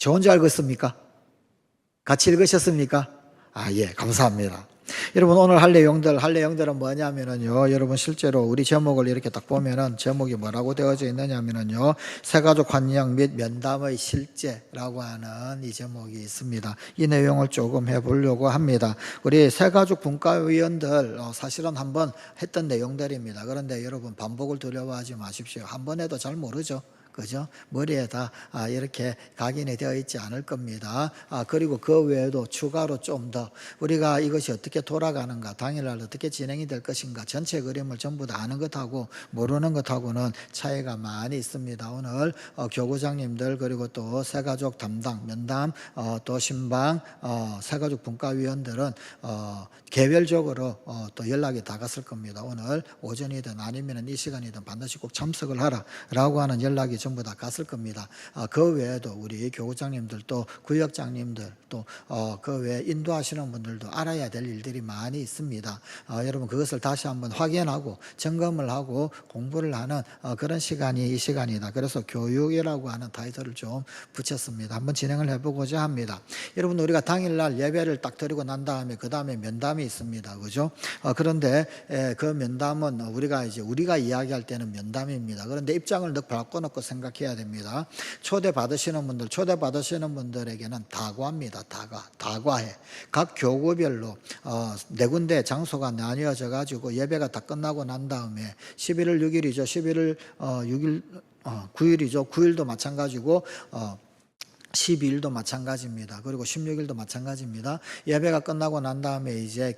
저 혼자 읽었습니까? 같이 읽으셨습니까? 예, 감사합니다. 여러분, 오늘 할 내용들은 뭐냐면요. 여러분, 실제로 우리 제목을 이렇게 딱 보면은 제목이 뭐라고 되어져 있느냐면요. 새가족 환영 및 면담의 실제라고 하는 이 제목이 있습니다. 이 내용을 조금 해보려고 합니다. 우리 새가족 분과위원들 사실은 한번 했던 내용들입니다. 그런데 여러분, 반복을 두려워하지 마십시오. 한 번 해도 잘 모르죠. 그죠? 머리에다 이렇게 각인이 되어 있지 않을 겁니다. 그리고 그 외에도 추가로 좀 더 우리가 이것이 어떻게 돌아가는가, 당일날 어떻게 진행이 될 것인가, 전체 그림을 전부 다 아는 것하고 모르는 것하고는 차이가 많이 있습니다. 오늘 교구장님들, 그리고 또 새가족 담당, 면담, 또 신방, 새가족 분과위원들은 개별적으로 또 연락이 다 갔을 겁니다. 오늘 오전이든 아니면 이 시간이든 반드시 꼭 참석을 하라 라고 하는 연락이 전부 다 갔을 겁니다. 그 외에도 우리 교구장님들, 또 구역장님들, 또 그 외에 인도하시는 분들도 알아야 될 일들이 많이 있습니다. 여러분, 그것을 다시 한번 확인하고 점검을 하고 공부를 하는 그런 시간이 이 시간이다. 그래서 교육이라고 하는 타이틀을 좀 붙였습니다. 한번 진행을 해보고자 합니다. 여러분, 우리가 당일날 예배를 딱 드리고 난 다음에 그 다음에 면담이 있습니다. 그죠? 그런데 그 면담은 우리가 이야기할 때는 면담입니다. 그런데 입장을 늘 바꿔놓고 생각해야 됩니다. 초대 받으시는 분들에게는 다과입니다. 다과해. 각 교구별로 네 군데 장소가 나뉘어져 가지고 예배가 다 끝나고 난 다음에 11월 6일이죠. 11월 6일 9일이죠. 9일도 마찬가지고 12일도 마찬가지입니다. 그리고 16일도 마찬가지입니다. 예배가 끝나고 난 다음에 이제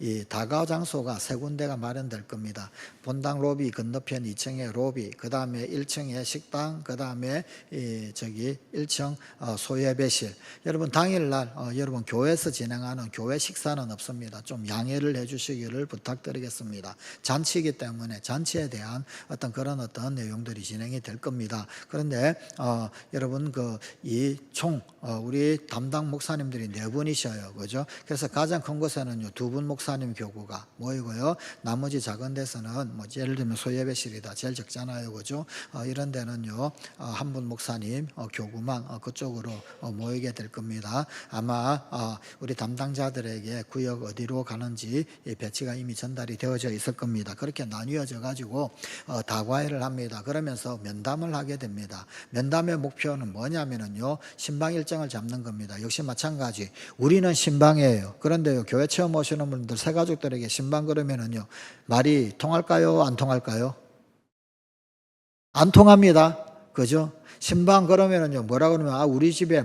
이 다가 장소가 세 군데가 마련될 겁니다. 본당 로비 건너편 2층에 로비, 그 다음에 1층에 식당, 그 다음에 1층 소예배실. 여러분, 당일날 여러분 교회에서 진행하는 교회 식사는 없습니다. 좀 양해를 해주시기를 부탁드리겠습니다. 잔치이기 때문에 잔치에 대한 그런 내용들이 진행이 될 겁니다. 그런데 여러분, 우리 담당 목사님들이 4분이셔요. 그죠? 그래서 가장 큰 곳에는요, 2분 목사님 교구가 모이고요. 나머지 작은 데서는 예를 들면 소예배실이다. 제일 적잖아요. 그죠? 이런 데는요, 1분 목사님 교구만 그쪽으로 모이게 될 겁니다. 아마 우리 담당자들에게 구역 어디로 가는지 배치가 이미 전달이 되어져 있을 겁니다. 그렇게 나뉘어져 가지고 다과회를 합니다. 그러면서 면담을 하게 됩니다. 면담의 목표는 뭐냐면은요, 신방 일정을 잡는 겁니다. 역시 마찬가지. 우리는 신방이에요. 그런데요, 교회 처음 오시는 분들, 새가족들에게 신방 그러면은요, 말이 통할까요? 안 통할까요? 안 통합니다. 그죠? 신방 그러면은요, 뭐라 그러면, 우리 집에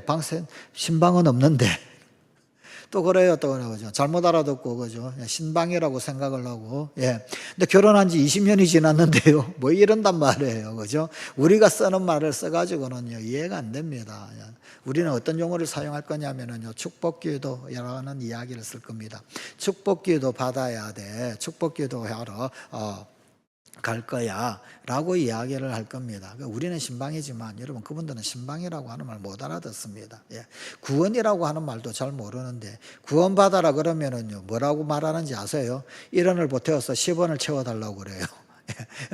신방은 없는데. 또 그래요. 그죠? 잘못 알아듣고, 그죠? 신방이라고 생각을 하고, 예. 근데 결혼한 지 20년이 지났는데요. 뭐 이런단 말이에요. 그죠? 우리가 쓰는 말을 써가지고는요, 이해가 안 됩니다. 우리는 어떤 용어를 사용할 거냐면은요, 축복기도라는 이야기를 쓸 겁니다. 축복기도 받아야 돼. 축복기도 하러, 갈 거야 라고 이야기를 할 겁니다. 우리는 신방이지만 여러분, 그분들은 신방이라고 하는 말 못 알아듣습니다. 구원이라고 하는 말도 잘 모르는데, 구원받아라 그러면은요, 뭐라고 말하는지 아세요? 1원을 보태어서 10원을 채워달라고 그래요.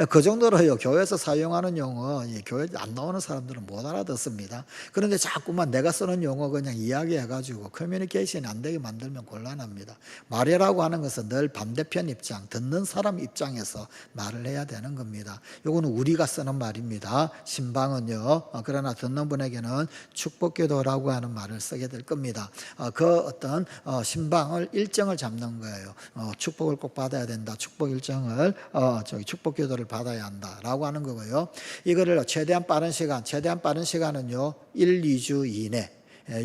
그 정도로요, 교회에서 사용하는 용어, 교회 안 나오는 사람들은 못 알아듣습니다. 그런데 자꾸만 내가 쓰는 용어 그냥 이야기해가지고 커뮤니케이션이 안 되게 만들면 곤란합니다. 말이라고 하는 것은 늘 반대편 입장, 듣는 사람 입장에서 말을 해야 되는 겁니다. 요거는 우리가 쓰는 말입니다. 신방은요, 그러나 듣는 분에게는 축복기도라고 하는 말을 쓰게 될 겁니다. 신방을 일정을 잡는 거예요. 축복을 꼭 받아야 된다. 축복 일정을 축복기도를 받아야 한다라고 하는 거고요. 이거를 최대한 빠른 시간은요, 1, 2주 이내.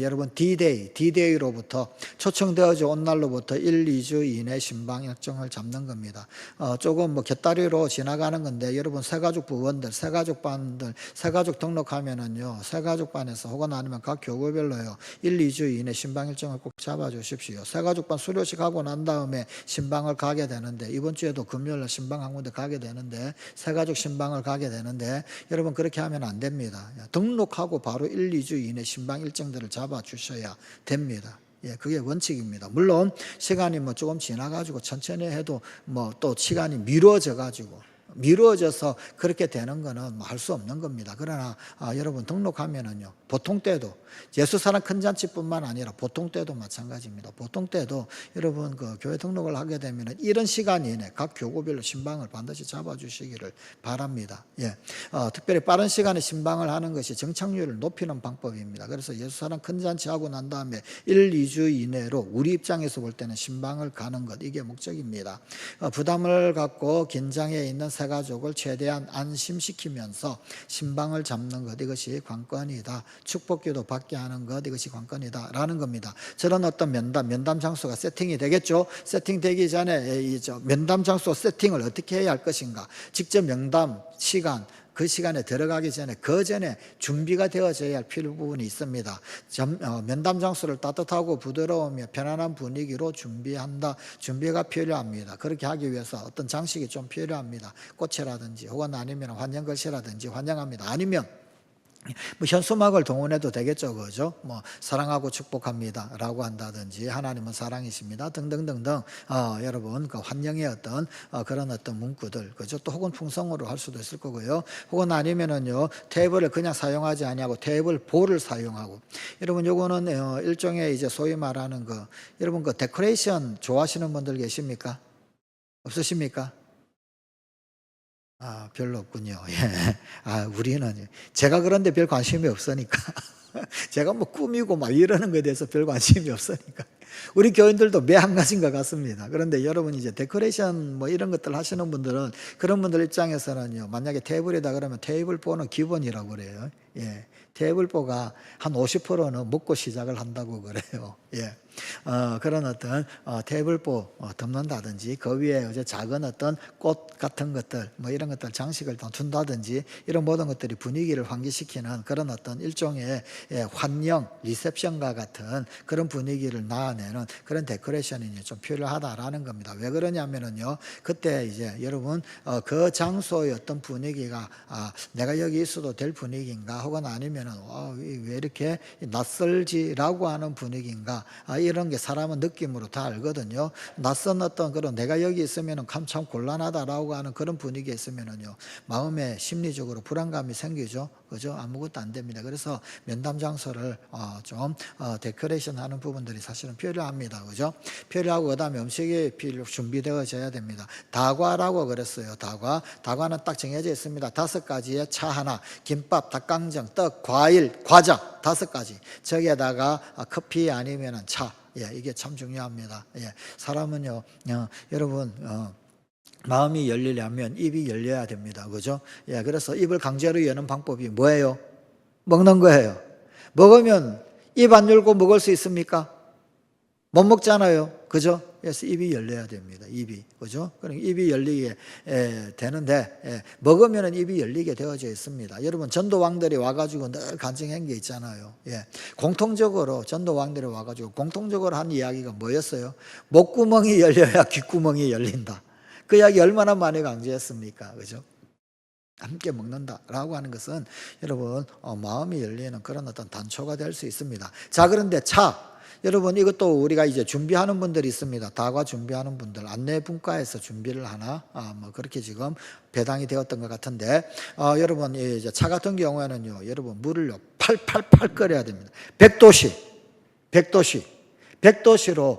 여러분, D-Day로부터 초청되어져 온 날로부터 1, 2주 이내 신방 일정을 잡는 겁니다. 조금 곁다리로 지나가는 건데, 여러분, 새가족 부원들, 새가족반들, 새가족 등록하면은요, 새가족반에서 혹은 아니면 각 교구별로요, 1, 2주 이내 신방 일정을 꼭 잡아주십시오. 새가족반 수료식 하고 난 다음에 신방을 가게 되는데, 이번 주에도 금요일날 신방 한 군데 가게 되는데, 새가족 신방을 가게 되는데, 여러분, 그렇게 하면 안 됩니다. 등록하고 바로 1, 2주 이내 신방 일정들을 잡아주셔야 됩니다. 그게 원칙입니다. 물론 시간이 조금 지나가지고 천천히 해도 또 시간이 미뤄져 가지고 미루어져서 그렇게 되는 거는 뭐 할 수 없는 겁니다. 그러나 여러분 등록하면은요, 보통 때도 예수사랑 큰 잔치뿐만 아니라 보통 때도 마찬가지입니다. 보통 때도 여러분 그 교회 등록을 하게 되면은 이런 시간 이내 각 교구별로 신방을 반드시 잡아주시기를 바랍니다. 예, 특별히 빠른 시간에 신방을 하는 것이 정착률을 높이는 방법입니다. 그래서 예수사랑 큰 잔치 하고 난 다음에 1, 2주 이내로 우리 입장에서 볼 때는 신방을 가는 것, 이게 목적입니다. 부담을 갖고 긴장해 있는 새 가족을 최대한 안심시키면서 신방을 잡는 것, 이것이 관건이다. 축복기도 받게 하는 것, 이것이 관건이다 라는 겁니다. 저런 어떤 면담 장소가 세팅이 되겠죠. 세팅되기 전에 이 면담 장소 세팅을 어떻게 해야 할 것인가, 직접 면담 시간, 그 시간에 들어가기 전에 그 전에 준비가 되어져야 할 필요 부분이 있습니다. 면담 장소를 따뜻하고 부드러우며 편안한 분위기로 준비한다. 준비가 필요합니다. 그렇게 하기 위해서 어떤 장식이 좀 필요합니다. 꽃이라든지 혹은 아니면 환영글씨라든지 환영합니다. 아니면 뭐 현수막을 동원해도 되겠죠, 그죠? 뭐 사랑하고 축복합니다 라고 한다든지, 하나님은 사랑이십니다 등등등등, 여러분 그 환영의 어떤 그런 어떤 문구들, 그죠? 또 혹은 풍성으로 할 수도 있을 거고요. 혹은 아니면은요, 테이블을 그냥 사용하지 아니하고 테이블 볼을 사용하고. 여러분 요거는 일종의 이제 소위 말하는 그, 여러분 그 데코레이션 좋아하시는 분들 계십니까? 없으십니까? 별로 없군요. 예. 우리는, 제가 그런데 별 관심이 없으니까. 제가 뭐 꾸미고 막 이러는 것에 대해서 별 관심이 없으니까. 우리 교인들도 매 한 가지인 것 같습니다. 그런데 여러분 이제 데코레이션 뭐 이런 것들 하시는 분들은, 그런 분들 입장에서는요, 만약에 테이블이다 그러면 테이블보는 기본이라고 그래요. 예. 테이블보가 한 50%는 먹고 시작을 한다고 그래요. 예. 그런 어떤 테이블보 덮는다든지, 그 위에 이제 작은 어떤 꽃 같은 것들, 뭐 이런 것들 장식을 둔다든지, 이런 모든 것들이 분위기를 환기시키는 그런 어떤 일종의 환영, 리셉션과 같은 그런 분위기를 나타내는 그런 데코레이션이 좀 필요하다라는 겁니다. 왜 그러냐면은요, 그때 이제 여러분 그 장소의 어떤 분위기가 내가 여기 있어도 될 분위기인가, 혹은 아니면은 왜 이렇게 낯설지라고 하는 분위기인가, 이런 게 사람은 느낌으로 다 알거든요. 낯선 어떤 그런, 내가 여기 있으면 참 곤란하다라고 하는 그런 분위기에 있으면은요, 마음에 심리적으로 불안감이 생기죠. 그죠? 아무것도 안 됩니다. 그래서 면담 장소를 좀 데코레이션 하는 부분들이 사실은 필요합니다. 그죠? 필요하고, 그 다음에 음식이 준비되어져야 됩니다. 다과라고 그랬어요. 다과는 딱 정해져 있습니다. 5가지의 차 하나, 김밥, 닭강정, 떡, 과일, 과자 5가지. 저기에다가 커피 아니면 차. 예, 이게 참 중요합니다. 예, 사람은요, 여러분, 마음이 열리려면 입이 열려야 됩니다. 그죠? 예, 그래서 입을 강제로 여는 방법이 뭐예요? 먹는 거예요. 먹으면 입 안 열고 먹을 수 있습니까? 못 먹잖아요. 그죠? 그래서 입이 열려야 됩니다. 입이. 그죠? 그러니까 입이 열리게 되는데, 먹으면 입이 열리게 되어져 있습니다. 여러분, 전도왕들이 와가지고 늘 간증한 게 있잖아요. 예. 공통적으로, 전도왕들이 와가지고 공통적으로 한 이야기가 뭐였어요? 목구멍이 열려야 귓구멍이 열린다. 그 이야기 얼마나 많이 강조했습니까? 그죠? 함께 먹는다라고 하는 것은 여러분 마음이 열리는 그런 어떤 단초가 될 수 있습니다. 자, 그런데 차, 여러분 이것도 우리가 이제 준비하는 분들이 있습니다. 다과 준비하는 분들, 안내분과에서 준비를 하나 뭐 그렇게 지금 배당이 되었던 것 같은데, 여러분 이제 차 같은 경우에는요, 여러분 물을요 팔팔팔 끓여야 됩니다. 100도씨로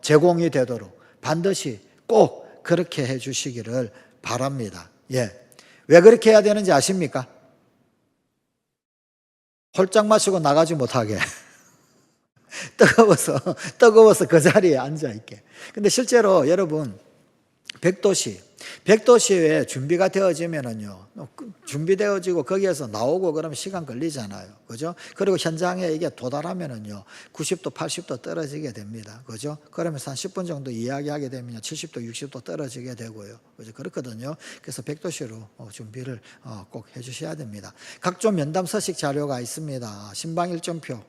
제공이 되도록 반드시 꼭 그렇게 해주시기를 바랍니다. 예. 왜 그렇게 해야 되는지 아십니까? 홀짝 마시고 나가지 못하게. 뜨거워서 그 자리에 앉아있게. 근데 실제로 여러분, 100도시에 준비가 되어지면은요, 준비되어지고 거기에서 나오고 그러면 시간 걸리잖아요. 그죠? 그리고 현장에 이게 도달하면은요, 90도, 80도 떨어지게 됩니다. 그죠? 그러면서 한 10분 정도 이야기하게 되면 70도, 60도 떨어지게 되고요. 그죠? 그렇거든요. 그래서 100도시로 준비를 꼭 해주셔야 됩니다. 각종 면담 서식 자료가 있습니다. 신방 일정표.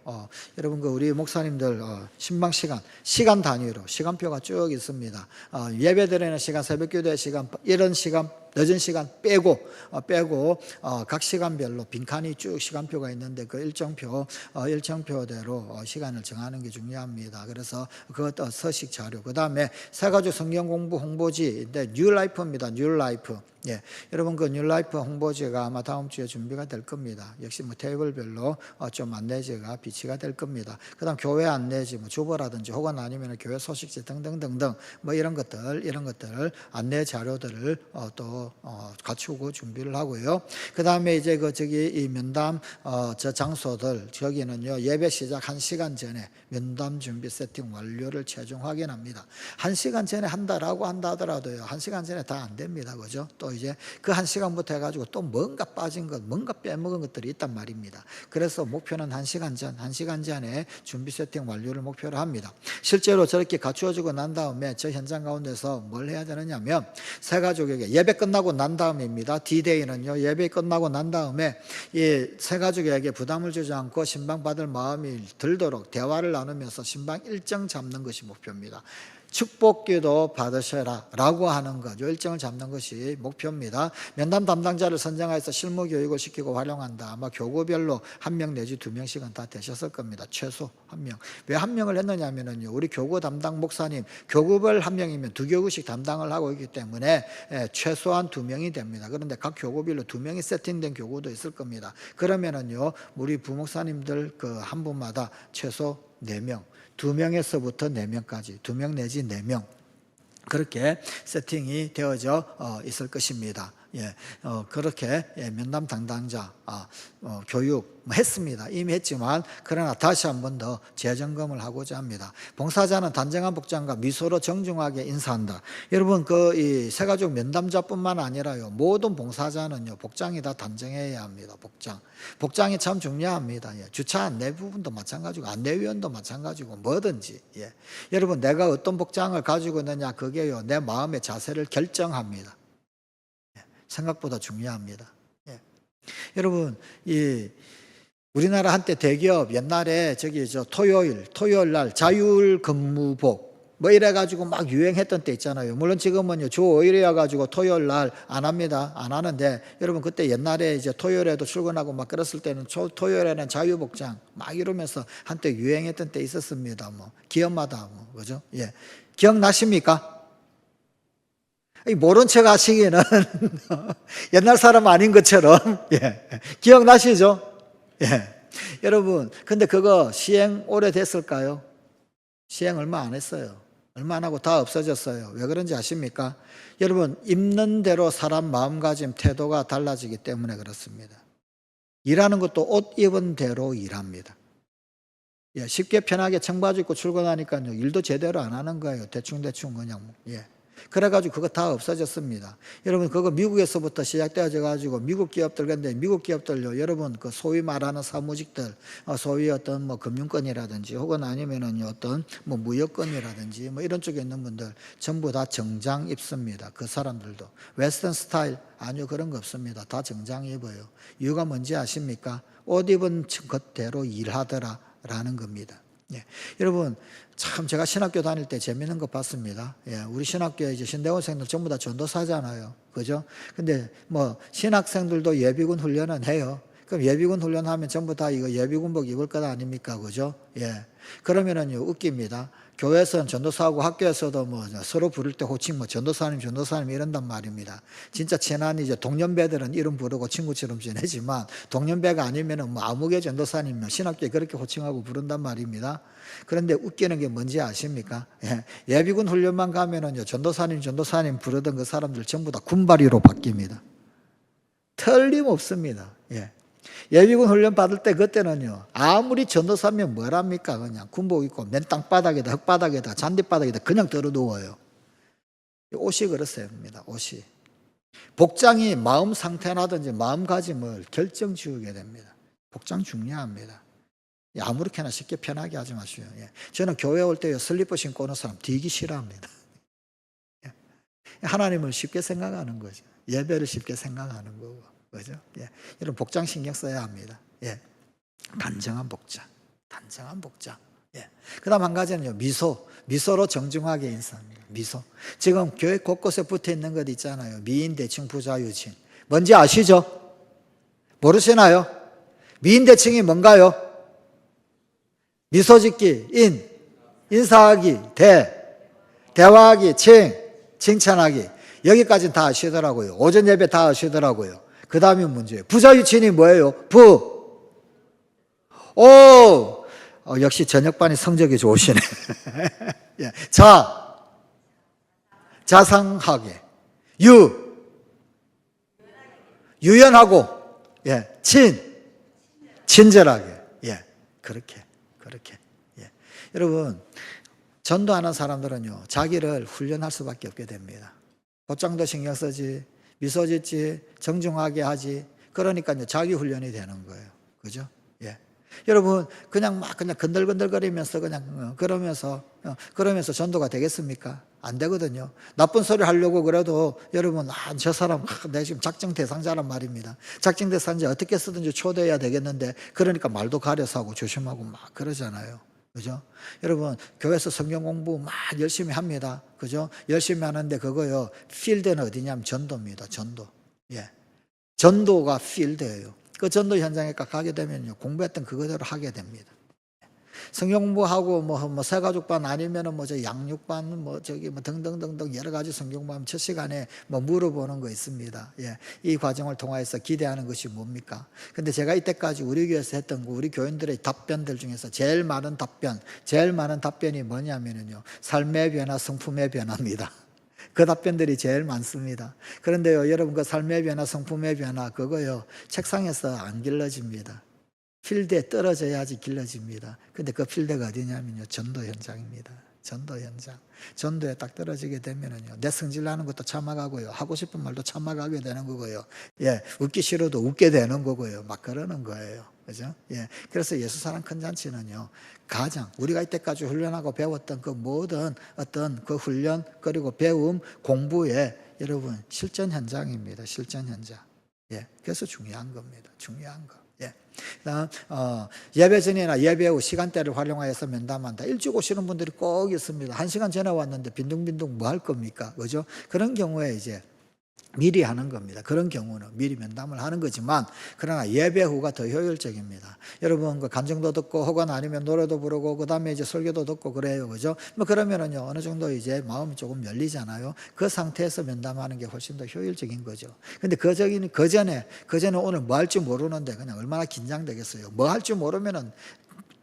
여러분, 우리 목사님들 신방 시간 단위로 시간표가 쭉 있습니다. 예배 드리는 시간, 새벽 기도의 시간, 이런 시간 늦은 시간 빼고 각 시간별로 빈칸이 쭉 시간표가 있는데 그 일정표대로 시간을 정하는 게 중요합니다. 그래서 그것도 서식 자료. 그다음에 새가족 성경 공부 홍보지인데 뉴라이프입니다. 뉴라이프. 예, 여러분 그 뉴라이프 홍보지가 아마 다음 주에 준비가 될 겁니다. 역시 뭐 테이블별로 좀 안내지가 비치가 될 겁니다. 그다음 교회 안내지, 뭐 주보라든지 혹은 아니면 교회 소식지 등등등등 뭐 이런 것들 안내 자료들을 또 갖추고 준비를 하고요. 그다음에 이제 이 면담 저 장소들 저기는요 예배 시작 1시간 전에 면담 준비 세팅 완료를 최종 확인합니다. 1시간 전에 한다라고 한다 하더라도요 1시간 전에 다 안 됩니다. 그죠? 또 이제 그 1시간부터 해가지고 또 뭔가 빠진 것, 뭔가 빼먹은 것들이 있단 말입니다. 그래서 목표는 1시간 전에 준비 세팅 완료를 목표로 합니다. 실제로 저렇게 갖추어지고 난 다음에 저 현장 가운데서 뭘 해야 되느냐면 새 가족에게 예배 끝나고 난 다음입니다. D-Day는요 예배 끝나고 난 다음에 이 새 가족에게 부담을 주지 않고 신방 받을 마음이 들도록 대화를 나누면서 신방 일정 잡는 것이 목표입니다. 축복기도 받으셔라 라고 하는 것, 일정을 잡는 것이 목표입니다. 면담 담당자를 선정해서 실무 교육을 시키고 활용한다. 아마 교구별로 1명 내지 2명씩은 다 되셨을 겁니다. 최소 1명. 왜 1명을 했느냐면요 우리 교구 담당 목사님 교구별 1명이면 2교구씩 담당을 하고 있기 때문에 최소한 2명이 됩니다. 그런데 각 교구별로 2명이 세팅된 교구도 있을 겁니다. 그러면은요 우리 부목사님들 그 한 분마다 최소 4명, 2명에서부터 4명까지 2명 내지 4명 그렇게 세팅이 되어져 있을 것입니다. 예, 그렇게 면담 담당자 교육 했습니다. 이미 했지만 그러나 다시 한 번 더 재점검을 하고자 합니다. 봉사자는 단정한 복장과 미소로 정중하게 인사한다. 여러분 이 새가족 면담자뿐만 아니라요 모든 봉사자는요 복장이 다 단정해야 합니다. 복장이 참 중요합니다. 예, 주차 안내 부분도 마찬가지고 안내위원도 마찬가지고 뭐든지 여러분 내가 어떤 복장을 가지고 있느냐 그게요 내 마음의 자세를 결정합니다. 생각보다 중요합니다. 여러분 우리나라 한때 대기업 옛날에 토요일 날 자율 근무복 뭐 이래가지고 막 유행했던 때 있잖아요. 물론 지금은요 주 5일이어 가지고 토요일 날 안 합니다. 안 하는데 여러분 그때 옛날에 이제 토요일에도 출근하고 막 그랬을 때는 토요일에는 자유복장 막 이러면서 한때 유행했던 때 있었습니다. 뭐 기업마다 그죠? 예, 기억나십니까? 모른 척 하시기는 옛날 사람 아닌 것처럼 기억나시죠? 여러분 근데 그거 시행 오래됐을까요? 시행 얼마 안 했어요. 얼마 안 하고 다 없어졌어요. 왜 그런지 아십니까? 여러분 입는 대로 사람 마음가짐 태도가 달라지기 때문에 그렇습니다. 일하는 것도 옷 입은 대로 일합니다. 쉽게 편하게 청바지 입고 출근하니까요 일도 제대로 안 하는 거예요. 대충 그냥 그래가지고 그거 다 없어졌습니다. 여러분 그거 미국에서부터 시작되어져 가지고 미국 기업들 근데 미국 기업들요 여러분 그 소위 말하는 사무직들 소위 어떤 뭐 금융권이라든지 혹은 아니면은 어떤 뭐 무역권이라든지 뭐 이런 쪽에 있는 분들 전부 다 정장 입습니다. 그 사람들도 웨스턴 스타일 아니요 그런 거 없습니다. 다 정장 입어요. 이유가 뭔지 아십니까? 옷 입은 것대로 일하더라라는 겁니다. 여러분 참 제가 신학교 다닐 때 재밌는 거 봤습니다. 우리 신학교에 이제 신대원생들 전부 다 전도사잖아요. 그죠? 근데 뭐 신학생들도 예비군 훈련은 해요. 그럼 예비군 훈련하면 전부 다 이거 예비군복 입을 것 아닙니까? 그죠? 그러면은요 웃깁니다. 교회에서는 전도사하고 학교에서도 뭐 서로 부를 때 호칭 뭐 전도사님 이런단 말입니다. 진짜 친한 이제 동년배들은 이름 부르고 친구처럼 지내지만 동년배가 아니면은 뭐 아무개 전도사님 신학교에 그렇게 호칭하고 부른단 말입니다. 그런데 웃기는 게 뭔지 아십니까? 예비군 훈련만 가면은요 전도사님 부르던 그 사람들 전부 다 군바리로 바뀝니다. 틀림없습니다. 예비군 훈련 받을 때 그때는요 아무리 전도사면 뭐랍니까 그냥 군복 입고 맨 땅바닥에다 흙바닥에다 잔디바닥에다 그냥 들어 누워요. 옷이 그렇습니다. 옷이 복장이 마음 상태라든지 마음가짐을 결정 지우게 됩니다. 복장 중요합니다. 아무렇게나 쉽게 편하게 하지 마시오. 저는 교회 올 때 슬리퍼 신고 오는 사람 되게 싫어합니다. 하나님을 쉽게 생각하는 거죠. 예배를 쉽게 생각하는 거고. 그죠? 이런 복장 신경 써야 합니다. 단정한 복장. 예. 그 다음 한 가지는요, 미소로 정중하게 인사합니다. 미소. 지금 교회 곳곳에 붙어 있는 것 있잖아요. 미인, 대칭, 부자, 유친. 뭔지 아시죠? 모르시나요? 미인, 대칭이 뭔가요? 미소 짓기, 인사하기, 대화하기, 칭찬하기. 여기까지는 다 아시더라고요. 오전 예배 다 아시더라고요. 그 다음이 문제예요. 부자, 유친이 뭐예요? 역시 저녁반이 성적이 좋으시네. 예. 자상하게. 유연하고. 예. 친절하게. 예. 그렇게. 예. 여러분, 전도하는 사람들은요, 자기를 훈련할 수밖에 없게 됩니다. 복장도 신경 쓰지, 미소 짓지, 정중하게 하지. 그러니까요, 자기 훈련이 되는 거예요. 그죠? 예. 여러분, 그냥 건들건들거리면서 그러면서 전도가 되겠습니까? 안 되거든요. 나쁜 소리 하려고 그래도 여러분, 저 사람, 내가 지금 작정 대상자란 말입니다. 작정 대상자 어떻게 쓰든지 초대해야 되겠는데, 그러니까 말도 가려서 하고 조심하고 막 그러잖아요. 그죠? 여러분, 교회에서 성경 공부 막 열심히 합니다. 그죠? 열심히 하는데 그거요, 필드는 어디냐면 전도입니다. 전도. 예. 전도가 필드예요. 그 전도 현장에 가게 되면요, 공부했던 그거대로 하게 됩니다. 성경 공부하고 새가족반 아니면은 양육반 등등등등 여러 가지 성경 공부하면 첫 시간에 물어보는 거 있습니다. 예. 이 과정을 통해서 기대하는 것이 뭡니까? 근데 제가 이때까지 우리 교회에서 했던 거, 우리 교인들의 답변들 중에서 제일 많은 답변이 뭐냐면요, 삶의 변화, 성품의 변화입니다. 그 답변들이 제일 많습니다. 그런데요, 여러분, 그 삶의 변화, 성품의 변화, 그거요, 책상에서 안 길러집니다. 필드에 떨어져야지 길러집니다. 근데 그 필드가 어디냐면요, 전도 현장입니다. 전도 현장. 전도에 딱 떨어지게 되면은요, 내 성질 나는 것도 참아가고요, 하고 싶은 말도 참아가게 되는 거고요, 예, 웃기 싫어도 웃게 되는 거고요, 막 그러는 거예요. 그죠? 예. 그래서 예수 사랑 큰 잔치는요, 가장 우리가 이때까지 훈련하고 배웠던 그 모든 어떤 그 훈련, 그리고 배움, 공부의 여러분, 실전 현장입니다. 실전 현장. 예. 그래서 중요한 겁니다. 중요한 거. 예. 그다음 예배 전이나 예배 후 시간대를 활용하여서 면담한다. 일찍 오시는 분들이 꼭 있습니다. 1시간 전에 왔는데 빈둥빈둥 뭐 할 겁니까? 그죠? 그런 경우에 이제 미리 하는 겁니다. 그런 경우는 미리 면담을 하는 거지만, 그러나 예배 후가 더 효율적입니다. 여러분, 그 간증도 듣고 혹은 아니면 노래도 부르고 그 다음에 이제 설교도 듣고 그래요. 그죠? 그러면은요, 어느 정도 이제 마음이 조금 열리잖아요. 그 상태에서 면담하는 게 훨씬 더 효율적인 거죠. 근데 그 전에 오늘 뭐 할지 모르는데 그냥 얼마나 긴장되겠어요. 뭐 할지 모르면은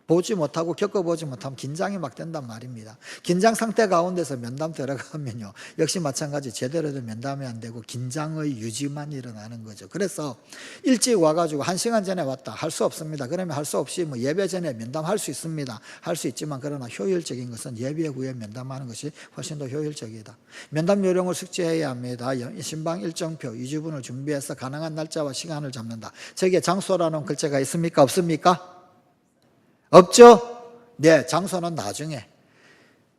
보지 못하고 겪어보지 못하면 긴장이 막 된단 말입니다. 긴장 상태 가운데서 면담 들어가면요, 역시 마찬가지 제대로 된 면담이 안 되고 긴장의 유지만 일어나는 거죠. 그래서 일찍 와가지고 1시간 전에 왔다, 할 수 없습니다. 그러면 할 수 없이 예배 전에 면담할 수 있습니다. 할 수 있지만, 그러나 효율적인 것은 예배 후에 면담하는 것이 훨씬 더 효율적이다. 면담 요령을 숙지해야 합니다. 신방 일정표, 2주분을 준비해서 가능한 날짜와 시간을 잡는다. 저기에 장소라는 글자가 있습니까? 없습니까? 없죠? 네, 장소는 나중에.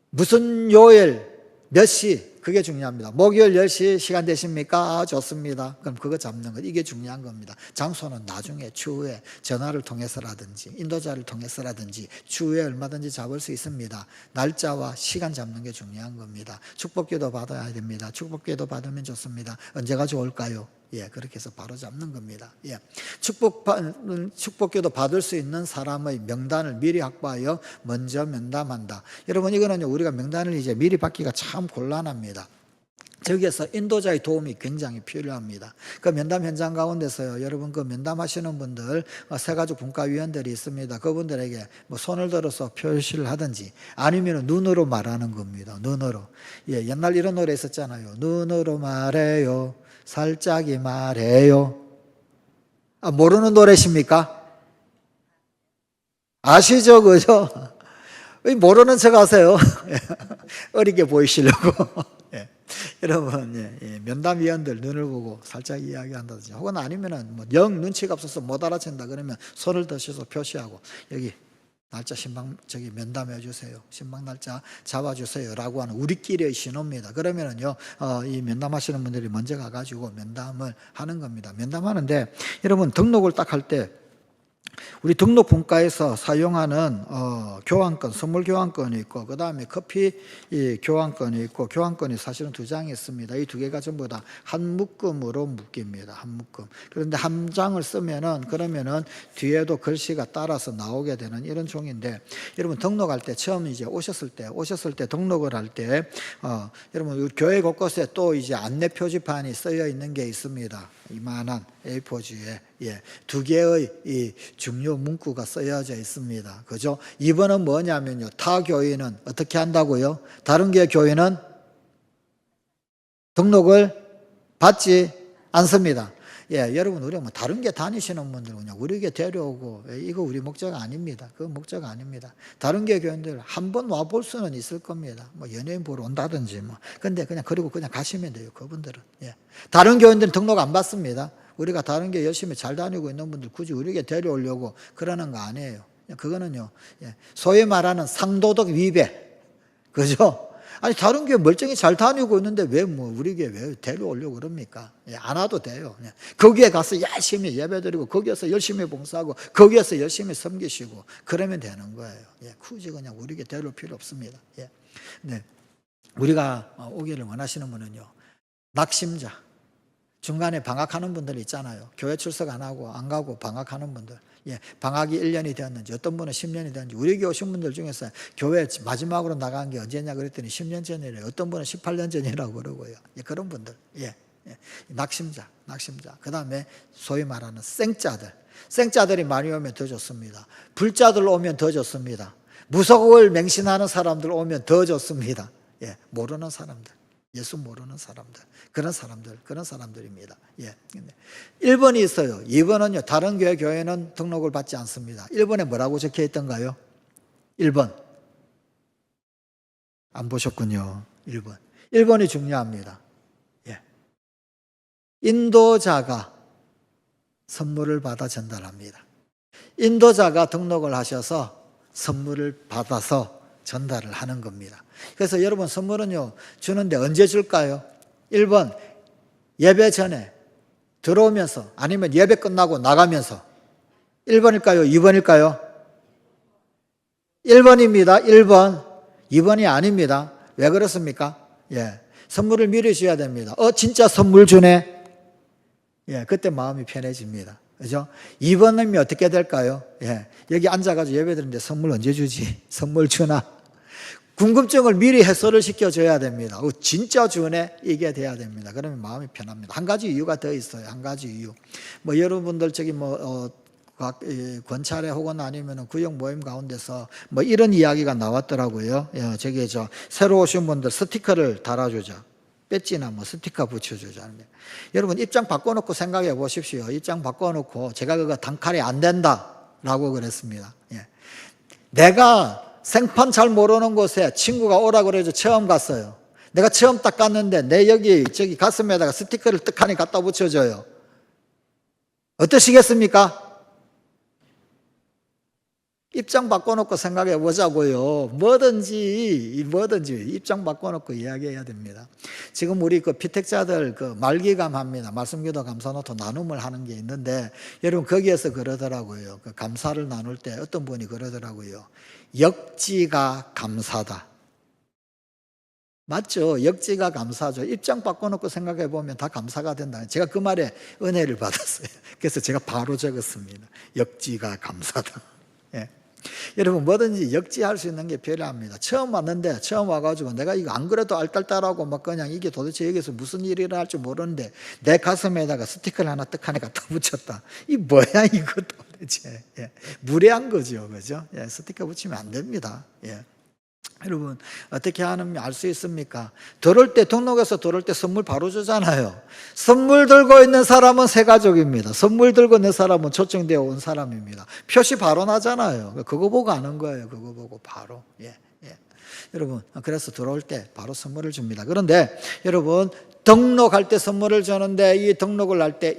무슨 요일, 몇 시, 그게 중요합니다. 목요일 10시 시간 되십니까? 좋습니다. 그럼 그거 잡는 것, 이게 중요한 겁니다. 장소는 나중에, 추후에 전화를 통해서라든지, 인도자를 통해서라든지, 추후에 얼마든지 잡을 수 있습니다. 날짜와 시간 잡는 게 중요한 겁니다. 축복기도 받아야 됩니다. 축복기도 받으면 좋습니다. 언제가 좋을까요? 예, 그렇게 해서 바로 잡는 겁니다. 예. 축복기도 받을 수 있는 사람의 명단을 미리 확보하여 먼저 면담한다. 여러분, 이거는요, 우리가 명단을 이제 미리 받기가 참 곤란합니다. 저기에서 인도자의 도움이 굉장히 필요합니다. 그 면담 현장 가운데서요, 여러분, 그 면담하시는 분들, 새가족 분과위원들이 있습니다. 그분들에게 손을 들어서 표시를 하든지, 아니면 눈으로 말하는 겁니다. 눈으로. 예, 옛날 이런 노래 있었잖아요. 눈으로 말해요. 살짝이 말해요. 모르는 노래십니까? 아시죠? 그죠? 모르는 척 하세요. 어리게 보이시려고. 예. 여러분, 면담위원들 눈을 보고 살짝 이야기한다든지, 혹은 아니면은 영 눈치가 없어서 못 알아챈다 그러면 손을 드셔서 표시하고, 여기 날짜 면담해 주세요. 신방 날짜 잡아주세요. 라고 하는 우리끼리의 신호입니다. 그러면은요, 이 면담하시는 분들이 먼저 가가지고 면담을 하는 겁니다. 면담하는데, 여러분, 등록을 딱 할 때, 우리 등록분과에서 사용하는 교환권, 선물 교환권이 있고 그 다음에 커피 교환권이 있고 교환권이 사실은 2장이 있습니다. 이 2개가 전부 다 한 묶음으로 묶입니다. 한 묶음. 그런데 한 장을 쓰면은 그러면은 뒤에도 글씨가 따라서 나오게 되는 이런 종인데 여러분 등록할 때 처음 이제 오셨을 때 등록을 할 때 여러분 우리 교회 곳곳에 또 이제 안내 표지판이 쓰여 있는 게 있습니다. 이만한 A4지에 2개의 이 중요 문구가 쓰여져 있습니다. 그죠? 이번은 뭐냐면요. 타 교회는 어떻게 한다고요? 다른 교회는 등록을 받지 않습니다. 여러분 우리 뭐 다른 게 다니시는 분들 그냥 우리 게 데려오고 이거 우리 목적 아닙니다. 그 목적 아닙니다. 다른 교회들 한번 와볼 수는 있을 겁니다. 뭐 연예인 보러 온다든지 뭐. 근데 그리고 그냥 가시면 돼요. 그분들은. 다른 교회들은 등록 안 받습니다. 우리가 다른 교 열심히 잘 다니고 있는 분들 굳이 우리에게 데려오려고 그러는 거 아니에요. 그거는요. 소위 말하는 상도덕 위배. 그죠? 아니 다른 교회 멀쩡히 잘 다니고 있는데 왜 우리 교회 왜 데려오려고 그럽니까? 안 와도 돼요. 거기에 가서 열심히 예배드리고 거기에서 열심히 봉사하고 거기에서 열심히 섬기시고 그러면 되는 거예요. 굳이 그냥 우리 교회 데려올 필요 없습니다. 네. 우리가 오기를 원하시는 분은요. 낙심자. 중간에 방학하는 분들 있잖아요. 교회 출석 안 가고 방학하는 분들. 방학이 1년이 되었는지 어떤 분은 10년이 되었는지 우리 교회 오신 분들 중에서 교회 마지막으로 나간 게 언제냐 그랬더니 10년 전이래요. 어떤 분은 18년 전이라고 그러고요. 그런 분들. 낙심자. 그 다음에 소위 말하는 생자들이 많이 오면 더 좋습니다. 불자들 오면 더 좋습니다. 무속을 맹신하는 사람들 오면 더 좋습니다. 모르는 사람들. 예수 모르는 사람들. 그런 사람들입니다. 1번이 있어요. 2번은요, 다른 교회는 등록을 받지 않습니다. 1번에 뭐라고 적혀 있던가요? 1번. 안 보셨군요. 1번. 1번이 중요합니다. 인도자가 선물을 받아 전달합니다. 인도자가 등록을 하셔서 선물을 받아서 전달을 하는 겁니다. 그래서 여러분 선물은요, 주는데 언제 줄까요? 1번, 예배 전에 들어오면서 아니면 예배 끝나고 나가면서 1번일까요? 2번일까요? 1번입니다. 1번. 2번이 아닙니다. 왜 그렇습니까? 선물을 미리 줘야 됩니다. 진짜 선물 주네? 그때 마음이 편해집니다. 그죠? 2번이면 어떻게 될까요? 여기 앉아가지고 예배 드리는데 선물 언제 주지? 선물 주나? 궁금증을 미리 해소를 시켜줘야 됩니다. 진짜 주네? 이게 돼야 됩니다. 그러면 마음이 편합니다. 한 가지 이유가 더 있어요. 한 가지 이유. 여러분들 권찰회 혹은 아니면 구역 모임 가운데서 이런 이야기가 나왔더라고요. 새로 오신 분들 스티커를 달아주자. 배지나 스티커 붙여주자. 여러분 입장 바꿔놓고 생각해 보십시오. 입장 바꿔놓고 제가 그거 단칼에 안 된다라고 그랬습니다. 내가 생판 잘 모르는 곳에 친구가 오라 그래서 처음 갔어요. 내가 처음 딱 갔는데 내 저기 가슴에다가 스티커를 떡하니 갖다 붙여줘요. 어떠시겠습니까? 입장 바꿔놓고 생각해 보자고요. 뭐든지 입장 바꿔놓고 이야기해야 됩니다. 지금 우리 피택자들 말기감 합니다. 말씀기도 감사노트 나눔을 하는 게 있는데 여러분 거기에서 그러더라고요. 감사를 나눌 때 어떤 분이 그러더라고요. 역지가 감사다. 맞죠? 역지가 감사죠. 입장 바꿔놓고 생각해 보면 다 감사가 된다. 제가 그 말에 은혜를 받았어요. 그래서 제가 바로 적었습니다. 역지가 감사다. 여러분 뭐든지 역지할 수 있는 게 필요합니다. 처음 왔는데 처음 와가지고 내가 이거 안 그래도 알딸딸하고 그냥 이게 도대체 여기서 무슨 일이 일어날 줄 모르는데 내 가슴에다가 스티커를 하나 떡하니 갖다 붙였다. 이 뭐야 이거 도대체. 무례한 거죠. 그죠? 스티커 붙이면 안 됩니다. 여러분 어떻게 하면 알 수 있습니까? 등록해서 들어올 때 선물 바로 주잖아요. 선물 들고 있는 사람은 새 가족입니다. 선물 들고 있는 사람은 초청되어 온 사람입니다. 표시 바로 나잖아요. 그거 보고 아는 거예요. 그거 보고 바로. 여러분 그래서 들어올 때 바로 선물을 줍니다. 그런데 여러분 등록할 때 선물을 주는데 이 등록을 할 때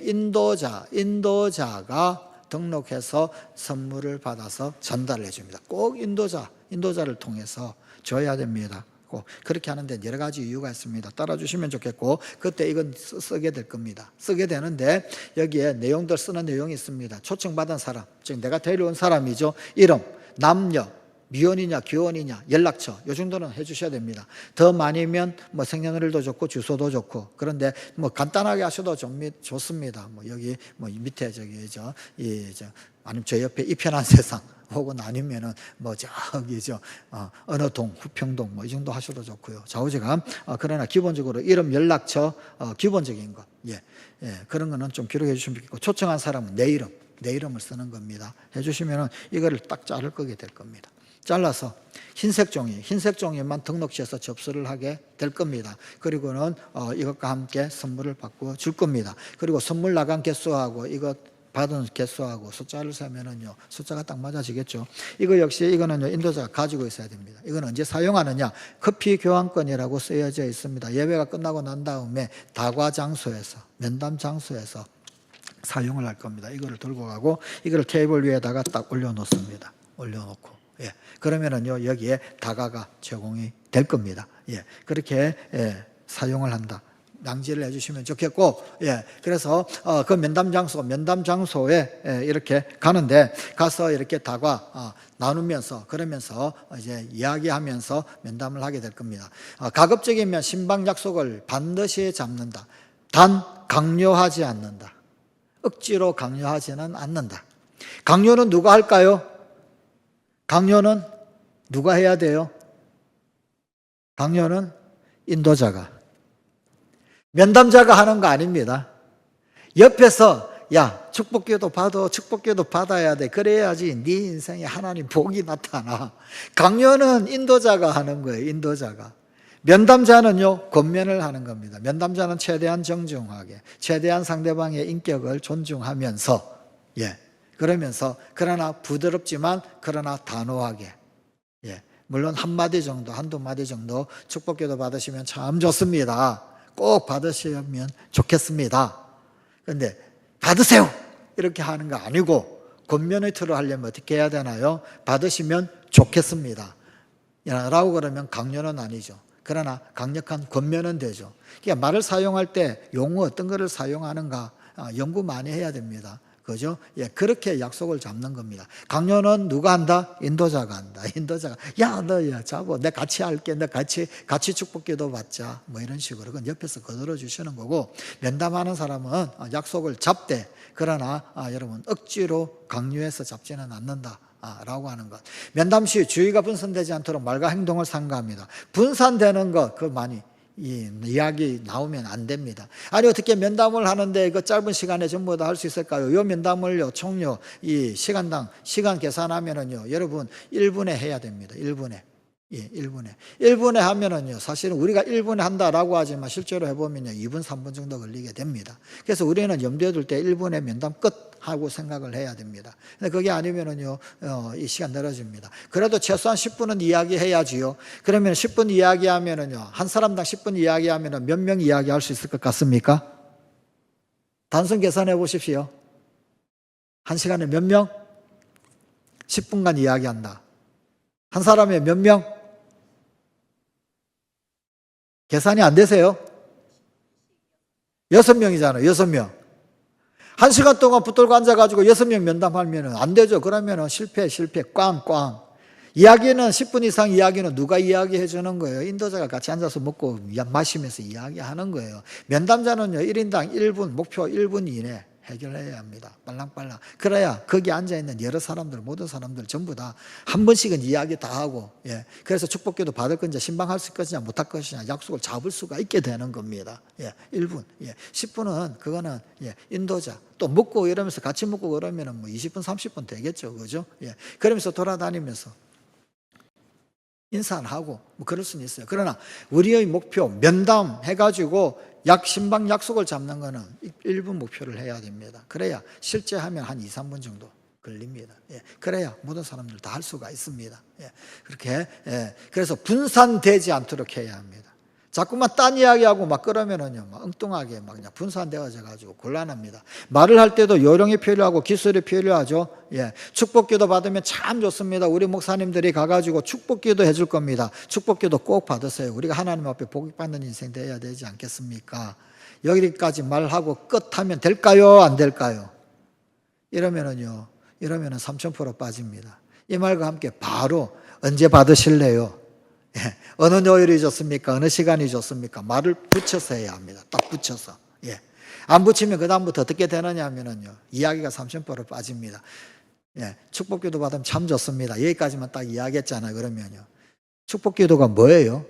인도자가 등록해서 선물을 받아서 전달해 줍니다. 꼭 인도자를 통해서 줘야 됩니다. 좋고 그렇게 하는데 여러 가지 이유가 있습니다. 따라주시면 좋겠고 그때 이건 쓰게 될 겁니다. 쓰게 되는데 여기에 내용들 쓰는 내용이 있습니다. 초청받은 사람, 즉 내가 데려온 사람이죠. 이름, 남녀, 미혼이냐 기혼이냐 연락처 요 정도는 해주셔야 됩니다. 더 많이면 뭐 생년월일도 좋고 주소도 좋고 그런데 뭐 간단하게 하셔도 좋습니다. 뭐 여기 뭐 밑에 아니면 저 옆에 이편한 세상 혹은 아니면은 뭐 저기 어느 동 후평동 뭐 이 정도 하셔도 좋고요. 좌우지간 그러나 기본적으로 이름 연락처 기본적인 것 그런 거는 좀 기록해 주시면 좋겠고 초청한 사람은 내 이름을 쓰는 겁니다. 해주시면은 이거를 딱 자를 거게 될 겁니다. 잘라서 흰색 종이만 등록시에서 접수를 하게 될 겁니다. 그리고는 이것과 함께 선물을 받고 줄 겁니다. 그리고 선물 나간 개수하고 이것 받은 개수하고 숫자를 세면은요 숫자가 딱 맞아지겠죠. 이거 역시 이거는요 인도자가 가지고 있어야 됩니다. 이건 언제 사용하느냐? 커피 교환권이라고 쓰여져 있습니다. 예배가 끝나고 난 다음에 다과 장소에서 면담 장소에서 사용을 할 겁니다. 이거를 들고 가고 이거를 테이블 위에다가 딱 올려놓습니다. 올려놓고 그러면은요 여기에 다가가 제공이 될 겁니다. 그렇게 사용을 한다. 양지를 해주시면 좋겠고 그래서 그 면담 장소에 이렇게 가는데 가서 이렇게 다과 나누면서 그러면서 이제 이야기하면서 면담을 하게 될 겁니다. 가급적이면 신방 약속을 반드시 잡는다. 단 강요하지 않는다. 억지로 강요하지는 않는다. 강요는 누가 할까요? 강요는 누가 해야 돼요? 강요는 인도자가. 면담자가 하는 거 아닙니다. 옆에서 야 축복기도 받아야 돼. 그래야지 네 인생에 하나님 복이 나타나. 강요는 인도자가 하는 거예요. 인도자가. 면담자는요 권면을 하는 겁니다. 면담자는 최대한 정중하게 최대한 상대방의 인격을 존중하면서 그러면서 그러나 부드럽지만 그러나 단호하게 물론 한마디 정도 한두 마디 정도 축복기도 받으시면 참 좋습니다. 꼭 받으시면 좋겠습니다. 그런데 받으세요 이렇게 하는 거 아니고 권면의 틀을 하려면 어떻게 해야 되나요? 받으시면 좋겠습니다 라고 그러면 강요는 아니죠. 그러나 강력한 권면은 되죠. 그러니까 말을 사용할 때 용어 어떤 거를 사용하는가 연구 많이 해야 됩니다. 그죠? 그렇게 약속을 잡는 겁니다. 강요는 누가 한다? 인도자가 한다. 인도자가 너 자고 내 같이 할게. 내 같이 축복기도 받자. 뭐 이런 식으로 그건 옆에서 거들어 주시는 거고 면담하는 사람은 약속을 잡되 그러나 여러분 억지로 강요해서 잡지는 않는다. 라고 하는 것. 면담 시 주의가 분산되지 않도록 말과 행동을 삼가합니다. 분산되는 것 그거 많이 이야기 나오면 안 됩니다. 아니 어떻게 면담을 하는데 그 짧은 시간에 전부 다 할 수 있을까요? 요 면담을요 총요 이 시간당 시간 계산하면은요 여러분 1분에 해야 됩니다. 1분에 하면은요 사실은 우리가 1분에 한다라고 하지만 실제로 해보면요 2분 3분 정도 걸리게 됩니다. 그래서 우리는 염두에 둘 때 1분에 면담 끝 하고 생각을 해야 됩니다. 근데 그게 아니면은요 이 시간 늘어집니다. 그래도 최소한 10분은 이야기해야지요. 그러면 10분 이야기하면은요 한 사람당 10분 이야기하면은 몇 명 이야기할 수 있을 것 같습니까? 단순 계산해 보십시오. 한 시간에 몇 명? 10분간 이야기한다. 한 사람에 몇 명? 계산이 안 되세요? 6명이잖아요. 6명. 1시간 동안 붙들고 앉아가지고 6명 면담하면 안 되죠. 그러면 실패, 꽝. 이야기는 10분 이상 이야기는 누가 이야기해 주는 거예요? 인도자가 같이 앉아서 먹고 마시면서 이야기하는 거예요. 면담자는요, 1인당 1분, 목표 1분 이내 해결해야 합니다. 빨랑빨랑. 그래야 거기 앉아있는 여러 사람들, 모든 사람들 전부 다 한 번씩은 이야기 다 하고, 그래서 축복기도 받을 건지, 신방할 수 것이냐, 못할 것이냐, 약속을 잡을 수가 있게 되는 겁니다. 1분. 10분은, 그거는, 인도자. 또 먹고 이러면서 같이 먹고 그러면은 뭐 20분, 30분 되겠죠. 그죠? 그러면서 돌아다니면서 인사를 하고, 뭐 그럴 수는 있어요. 그러나 우리의 목표, 면담 해가지고 신방 약속을 잡는 거는 1분 목표를 해야 됩니다. 그래야 실제 하면 한 2, 3분 정도 걸립니다. 그래야 모든 사람들 다 할 수가 있습니다. 그렇게, 그래서 분산되지 않도록 해야 합니다. 자꾸만 딴 이야기하고 막 그러면은요, 막 엉뚱하게 막 그냥 분산되어져 가지고 곤란합니다. 말을 할 때도 요령이 필요하고 기술이 필요하죠. 예. 축복기도 받으면 참 좋습니다. 우리 목사님들이 가가지고 축복기도 해줄 겁니다. 축복기도 꼭 받으세요. 우리가 하나님 앞에 복 받는 인생 되어야 되지 않겠습니까? 여기까지 말하고 끝하면 될까요? 안 될까요? 이러면은 3000% 빠집니다. 이 말과 함께 바로 언제 받으실래요? 예. 어느 요일이 좋습니까? 어느 시간이 좋습니까? 말을 붙여서 해야 합니다. 딱 붙여서. 예. 안 붙이면 그다음부터 어떻게 되느냐 하면은요, 이야기가 30% 빠집니다. 예. 축복기도 받으면 참 좋습니다. 여기까지만 딱 이야기했잖아요. 그러면요. 축복기도가 뭐예요?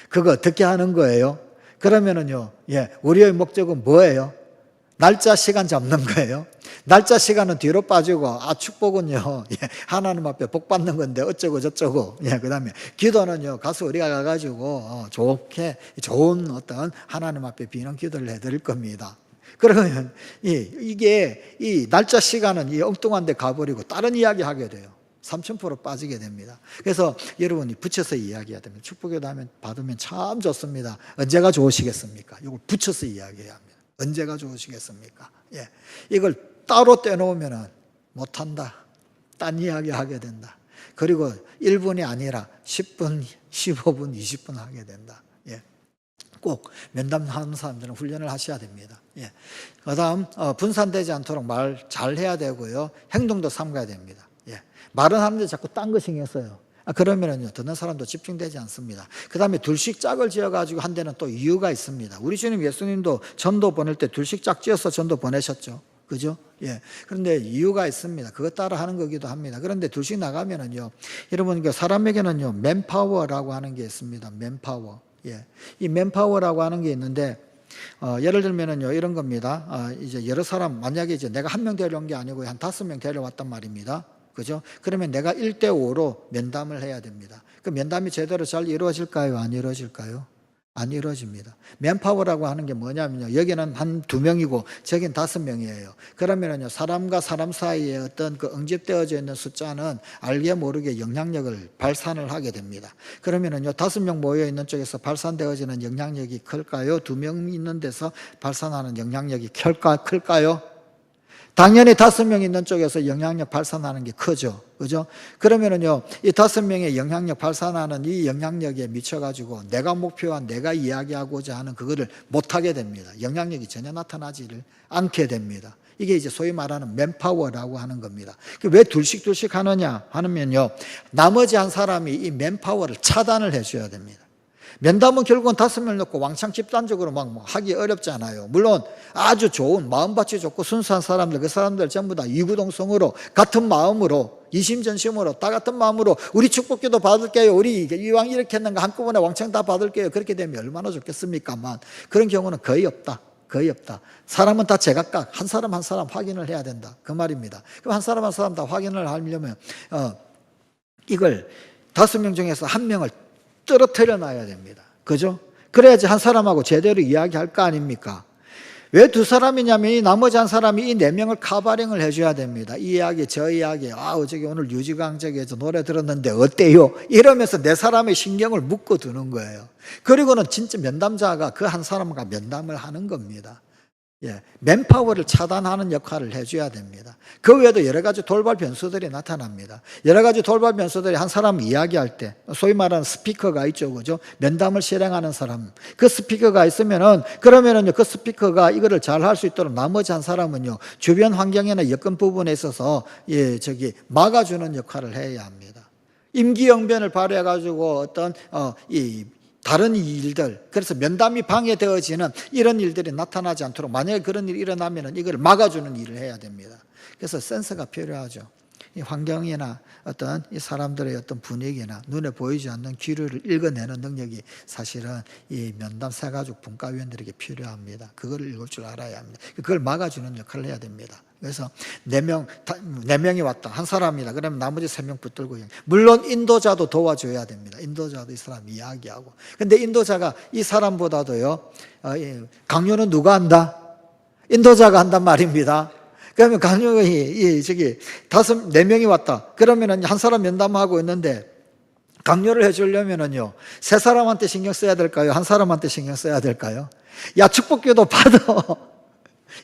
그거 어떻게 하는 거예요? 그러면은요, 예. 우리의 목적은 뭐예요? 날짜 시간 잡는 거예요. 날짜 시간은 뒤로 빠지고, 축복은요, 예, 하나님 앞에 복 받는 건데 어쩌고 저쩌고, 예, 그 다음에 기도는요, 가서 우리가 가가지고 좋은 어떤 하나님 앞에 비는 기도를 해드릴 겁니다. 그러면 이게 이 날짜 시간은 이 엉뚱한 데 가버리고 다른 이야기 하게 돼요. 3000% 빠지게 됩니다. 그래서 여러분이 붙여서 이야기해야 됩니다. 축복기도 받으면 참 좋습니다. 언제가 좋으시겠습니까? 이걸 붙여서 이야기해야 합니다. 언제가 좋으시겠습니까? 예. 이걸 따로 떼놓으면 못한다. 딴 이야기 하게 된다. 그리고 1분이 아니라 10분, 15분, 20분 하게 된다. 예. 꼭 면담하는 사람들은 훈련을 하셔야 됩니다. 예. 그 다음, 분산되지 않도록 말 잘 해야 되고요. 행동도 삼가야 됩니다. 예. 말은 하는데 자꾸 딴 거 신경 써요. 그러면은요, 듣는 사람도 집중되지 않습니다. 그 다음에 둘씩 짝을 지어가지고 한 데는 또 이유가 있습니다. 우리 주님 예수님도 전도 보낼 때 둘씩 짝 지어서 전도 보내셨죠. 그죠? 예. 그런데 이유가 있습니다. 그것 따라 하는 거기도 합니다. 그런데 둘씩 나가면은요, 여러분, 사람에게는요, 맨파워라고 하는 게 있습니다. 맨파워. 예. 이 맨파워라고 하는 게 있는데, 예를 들면은요, 이런 겁니다. 이제 여러 사람, 만약에 이제 내가 한 명 데려온 게 아니고 한 5명 데려왔단 말입니다. 그죠? 그러면 내가 1대5로 면담을 해야 됩니다. 그 면담이 제대로 잘 이루어질까요? 안 이루어질까요? 안 이루어집니다. 맨파워라고 하는 게 뭐냐면요, 여기는 한 2명이고 저긴 5명이에요. 그러면은요, 사람과 사람 사이에 어떤 그 응집되어져 있는 숫자는 알게 모르게 영향력을 발산을 하게 됩니다. 그러면은요, 5명 모여 있는 쪽에서 발산되어지는 영향력이 클까요? 2명 있는 데서 발산하는 영향력이 클까요? 당연히 5명 있는 쪽에서 영향력 발산하는 게 크죠. 그죠? 그러면은요, 이 5명의 영향력 발산하는 이 영향력에 미쳐가지고 내가 목표한 내가 이야기하고자 하는 그거를 못하게 됩니다. 영향력이 전혀 나타나지를 않게 됩니다. 이게 이제 소위 말하는 맨파워라고 하는 겁니다. 왜 둘씩 하느냐 하면요, 나머지 한 사람이 이 맨파워를 차단을 해줘야 됩니다. 면담은 결국은 5명 넣고 왕창 집단적으로 막 하기 어렵잖아요. 물론 아주 좋은 마음밭이 좋고 순수한 사람들, 그 사람들 전부 다 이구동성으로 같은 마음으로 이심전심으로 다 같은 마음으로 우리 축복기도 받을게요. 우리 이왕 이렇게 했는가 한꺼번에 왕창 다 받을게요. 그렇게 되면 얼마나 좋겠습니까만 그런 경우는 거의 없다. 거의 없다. 사람은 다 제각각 한 사람 한 사람 확인을 해야 된다. 그 말입니다. 그럼 한 사람 한 사람 다 확인을 하려면 이걸 5명 중에서 1명을 떨어뜨려 놔야 됩니다. 그죠? 그래야지 한 사람하고 제대로 이야기할 거 아닙니까? 왜 2사람이냐면 이 나머지 한 사람이 이 4명을 카바링을 해줘야 됩니다. 이 이야기, 저 이야기, 저기 오늘 유지강적에서 노래 들었는데 어때요? 이러면서 4사람의 신경을 묶어두는 거예요. 그리고는 진짜 면담자가 그 한 사람과 면담을 하는 겁니다. 예, 맨파워를 차단하는 역할을 해줘야 됩니다. 그 외에도 여러 가지 돌발 변수들이 나타납니다. 여러 가지 돌발 변수들이 한 사람이 이야기할 때 소위 말하는 스피커가 있죠, 그죠? 면담을 실행하는 사람, 그 스피커가 있으면은 그러면은요, 그 스피커가 이거를 잘 할 수 있도록 나머지 한 사람은요, 주변 환경이나 여건 부분에 있어서 막아주는 역할을 해야 합니다. 임기응변을 발휘해가지고 어떤 다른 일들, 그래서 면담이 방해되어지는 이런 일들이 나타나지 않도록 만약에 그런 일이 일어나면 이걸 막아주는 일을 해야 됩니다. 그래서 센서가 필요하죠. 이 환경이나 어떤 이 사람들의 어떤 분위기나 눈에 보이지 않는 기류를 읽어내는 능력이 사실은 이 면담 새가족 분과위원들에게 필요합니다. 그거를 읽을 줄 알아야 합니다. 그걸 막아주는 역할을 해야 됩니다. 그래서 4명이 왔다. 한 사람이다. 그러면 나머지 3명 붙들고. 물론 인도자도 도와줘야 됩니다. 인도자도 이 사람 이야기하고. 근데 인도자가 이 사람보다도요, 강요는 누가 한다? 인도자가 한단 말입니다. 그러면 강요가 4명이 왔다. 그러면 한 사람 면담하고 있는데 강요를 해주려면은요, 세 사람한테 신경 써야 될까요? 한 사람한테 신경 써야 될까요? 야, 축복기도 받아.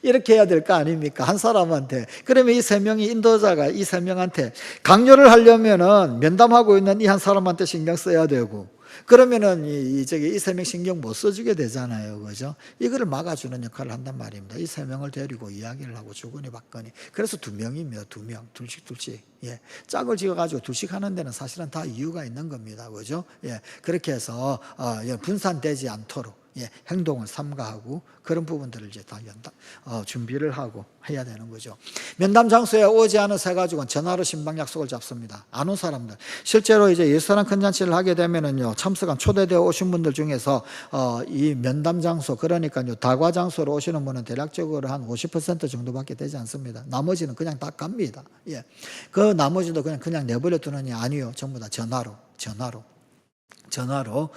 이렇게 해야 될 거 아닙니까? 한 사람한테. 그러면 이 세 명이 인도자가 이 세 명한테 강요를 하려면은 면담하고 있는 이 한 사람한테 신경 써야 되고, 그러면은 이 세 명 신경 못 써주게 되잖아요. 그죠? 이거를 막아주는 역할을 한단 말입니다. 이 세 명을 데리고 이야기를 하고 주거니 받거니. 그래서 2명입니다. 2명. 둘씩. 예. 짝을 지어가지고 둘씩 하는 데는 사실은 다 이유가 있는 겁니다. 그죠? 예. 그렇게 해서, 분산되지 않도록. 예, 행동을 삼가하고 그런 부분들을 이제 다 준비를 하고 해야 되는 거죠. 면담 장소에 오지 않은 세 가족은 전화로 신방 약속을 잡습니다. 안 온 사람들. 실제로 이제 예수랑 큰 잔치를 하게 되면은요, 참석한 초대되어 오신 분들 중에서 이 면담 장소, 그러니까요, 다과 장소로 오시는 분은 대략적으로 한 50% 정도밖에 되지 않습니다. 나머지는 그냥 다 갑니다. 예. 그 나머지도 그냥 내버려 두느니 아니요. 전부 다 전화로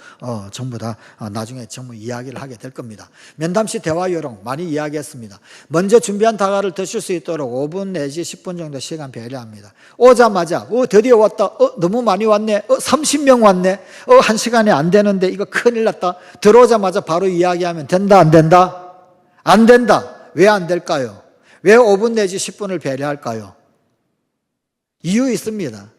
전부 다 나중에 전부 이야기를 하게 될 겁니다. 면담 시 대화 요령 많이 이야기했습니다. 먼저 준비한 다과를 드실 수 있도록 5분 내지 10분 정도 시간 배려합니다. 오자마자 드디어 왔다. 너무 많이 왔네. 30명 왔네. 1시간에 안 되는데 이거 큰일 났다. 들어오자마자 바로 이야기하면 된다 안 된다? 안 된다. 왜 안 될까요? 왜 5분 내지 10분을 배려할까요? 이유 있습니다.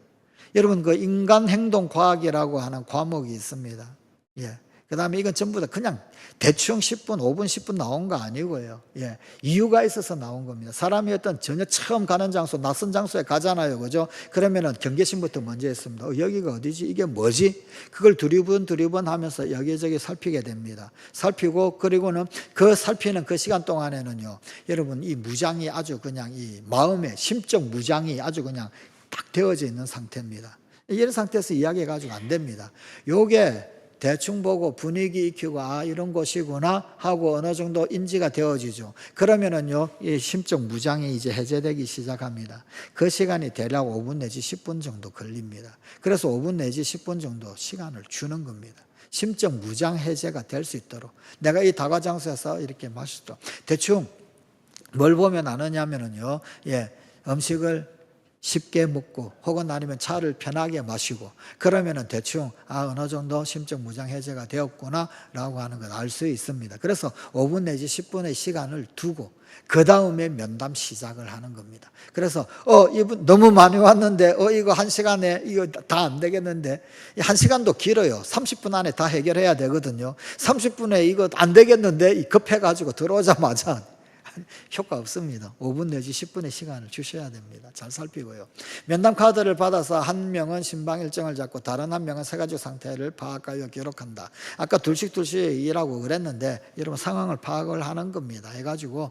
여러분, 그 인간 행동 과학이라고 하는 과목이 있습니다. 예. 그 다음에 이건 전부 다 그냥 대충 10분, 5분, 10분 나온 거 아니고요. 예. 이유가 있어서 나온 겁니다. 사람이 어떤 전혀 처음 가는 장소, 낯선 장소에 가잖아요. 그죠? 그러면은 경계심부터 먼저 했습니다. 여기가 어디지? 이게 뭐지? 그걸 두리번 하면서 여기저기 살피게 됩니다. 살피고, 그리고는 그 살피는 그 시간 동안에는요, 여러분, 이 무장이 아주 그냥 이 마음의 심적 무장이 아주 그냥 딱 되어져 있는 상태입니다. 이런 상태에서 이야기해가지고 안 됩니다. 요게 대충 보고 분위기 익히고 이런 곳이구나 하고 어느 정도 인지가 되어지죠. 그러면은요, 이 심적 무장이 이제 해제되기 시작합니다. 그 시간이 대략 5분 내지 10분 정도 걸립니다. 그래서 5분 내지 10분 정도 시간을 주는 겁니다. 심적 무장 해제가 될 수 있도록. 내가 이 다과 장소에서 이렇게 마실 수 있도록. 대충 뭘 보면 아느냐면은요, 음식을 쉽게 먹고 혹은 아니면 차를 편하게 마시고 그러면은 대충 어느 정도 심적 무장 해제가 되었구나 라고 하는 걸 알 수 있습니다. 그래서 5분 내지 10분의 시간을 두고 그 다음에 면담 시작을 하는 겁니다. 그래서 이분 너무 많이 왔는데 이거 1시간에 이거 다 안 되겠는데 1시간도 길어요. 30분 안에 다 해결해야 되거든요. 30분에 이거 안 되겠는데 급해가지고 들어오자마자 효과 없습니다. 5분 내지 10분의 시간을 주셔야 됩니다. 잘 살피고요. 면담 카드를 받아서 한 명은 신방 일정을 잡고 다른 한 명은 세 가지 상태를 파악하여 기록한다. 아까 둘씩 일하고 그랬는데 여러분 상황을 파악을 하는 겁니다. 해가지고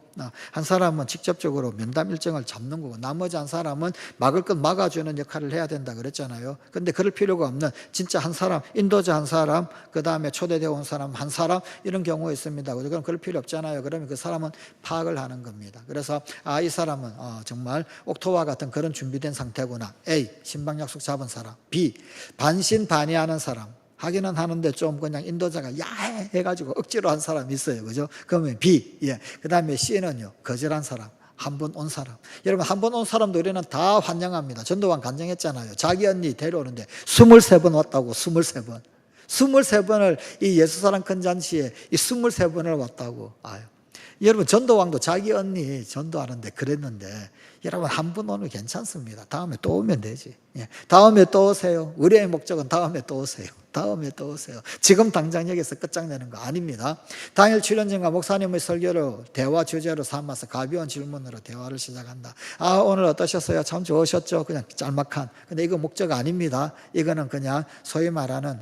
한 사람은 직접적으로 면담 일정을 잡는 거고 나머지 한 사람은 막을 것 막아주는 역할을 해야 된다 그랬잖아요. 근데 그럴 필요가 없는 진짜 한 사람, 인도자 한 사람, 그 다음에 초대되어 온 사람 한 사람 이런 경우가 있습니다. 그럼 그럴 필요 없잖아요. 그러면 그 사람은 파악을 하는 겁니다. 그래서 이 사람은 정말 옥토와 같은 그런 준비된 상태구나. A. 신방 약속 잡은 사람. B. 반신반의하는 사람. 하기는 하는데 좀 그냥 인도자가 야해 해가지고 억지로 한 사람이 있어요. 그죠? 그러면 B. 그 다음에 C는요. 거절한 사람. 한 번 온 사람. 여러분 한 번 온 사람도 우리는 다 환영합니다. 전도관 간증했잖아요. 자기 언니 데려오는데 23번 왔다고 23번. 23번을 이 예수사랑 큰 잔치에 이 23번을 왔다고. 여러분 전도왕도 자기 언니 전도하는데 그랬는데 여러분 한 번 오면 괜찮습니다. 다음에 또 오면 되지. 다음에 또 오세요. 우리의 목적은 다음에 또 오세요. 다음에 또 오세요. 지금 당장 여기서 끝장내는 거 아닙니다. 당일 출연진과 목사님의 설교로 대화 주제로 삼아서 가벼운 질문으로 대화를 시작한다. 오늘 어떠셨어요? 참 좋으셨죠? 그냥 짤막한. 근데 이거 목적 아닙니다. 이거는 그냥 소위 말하는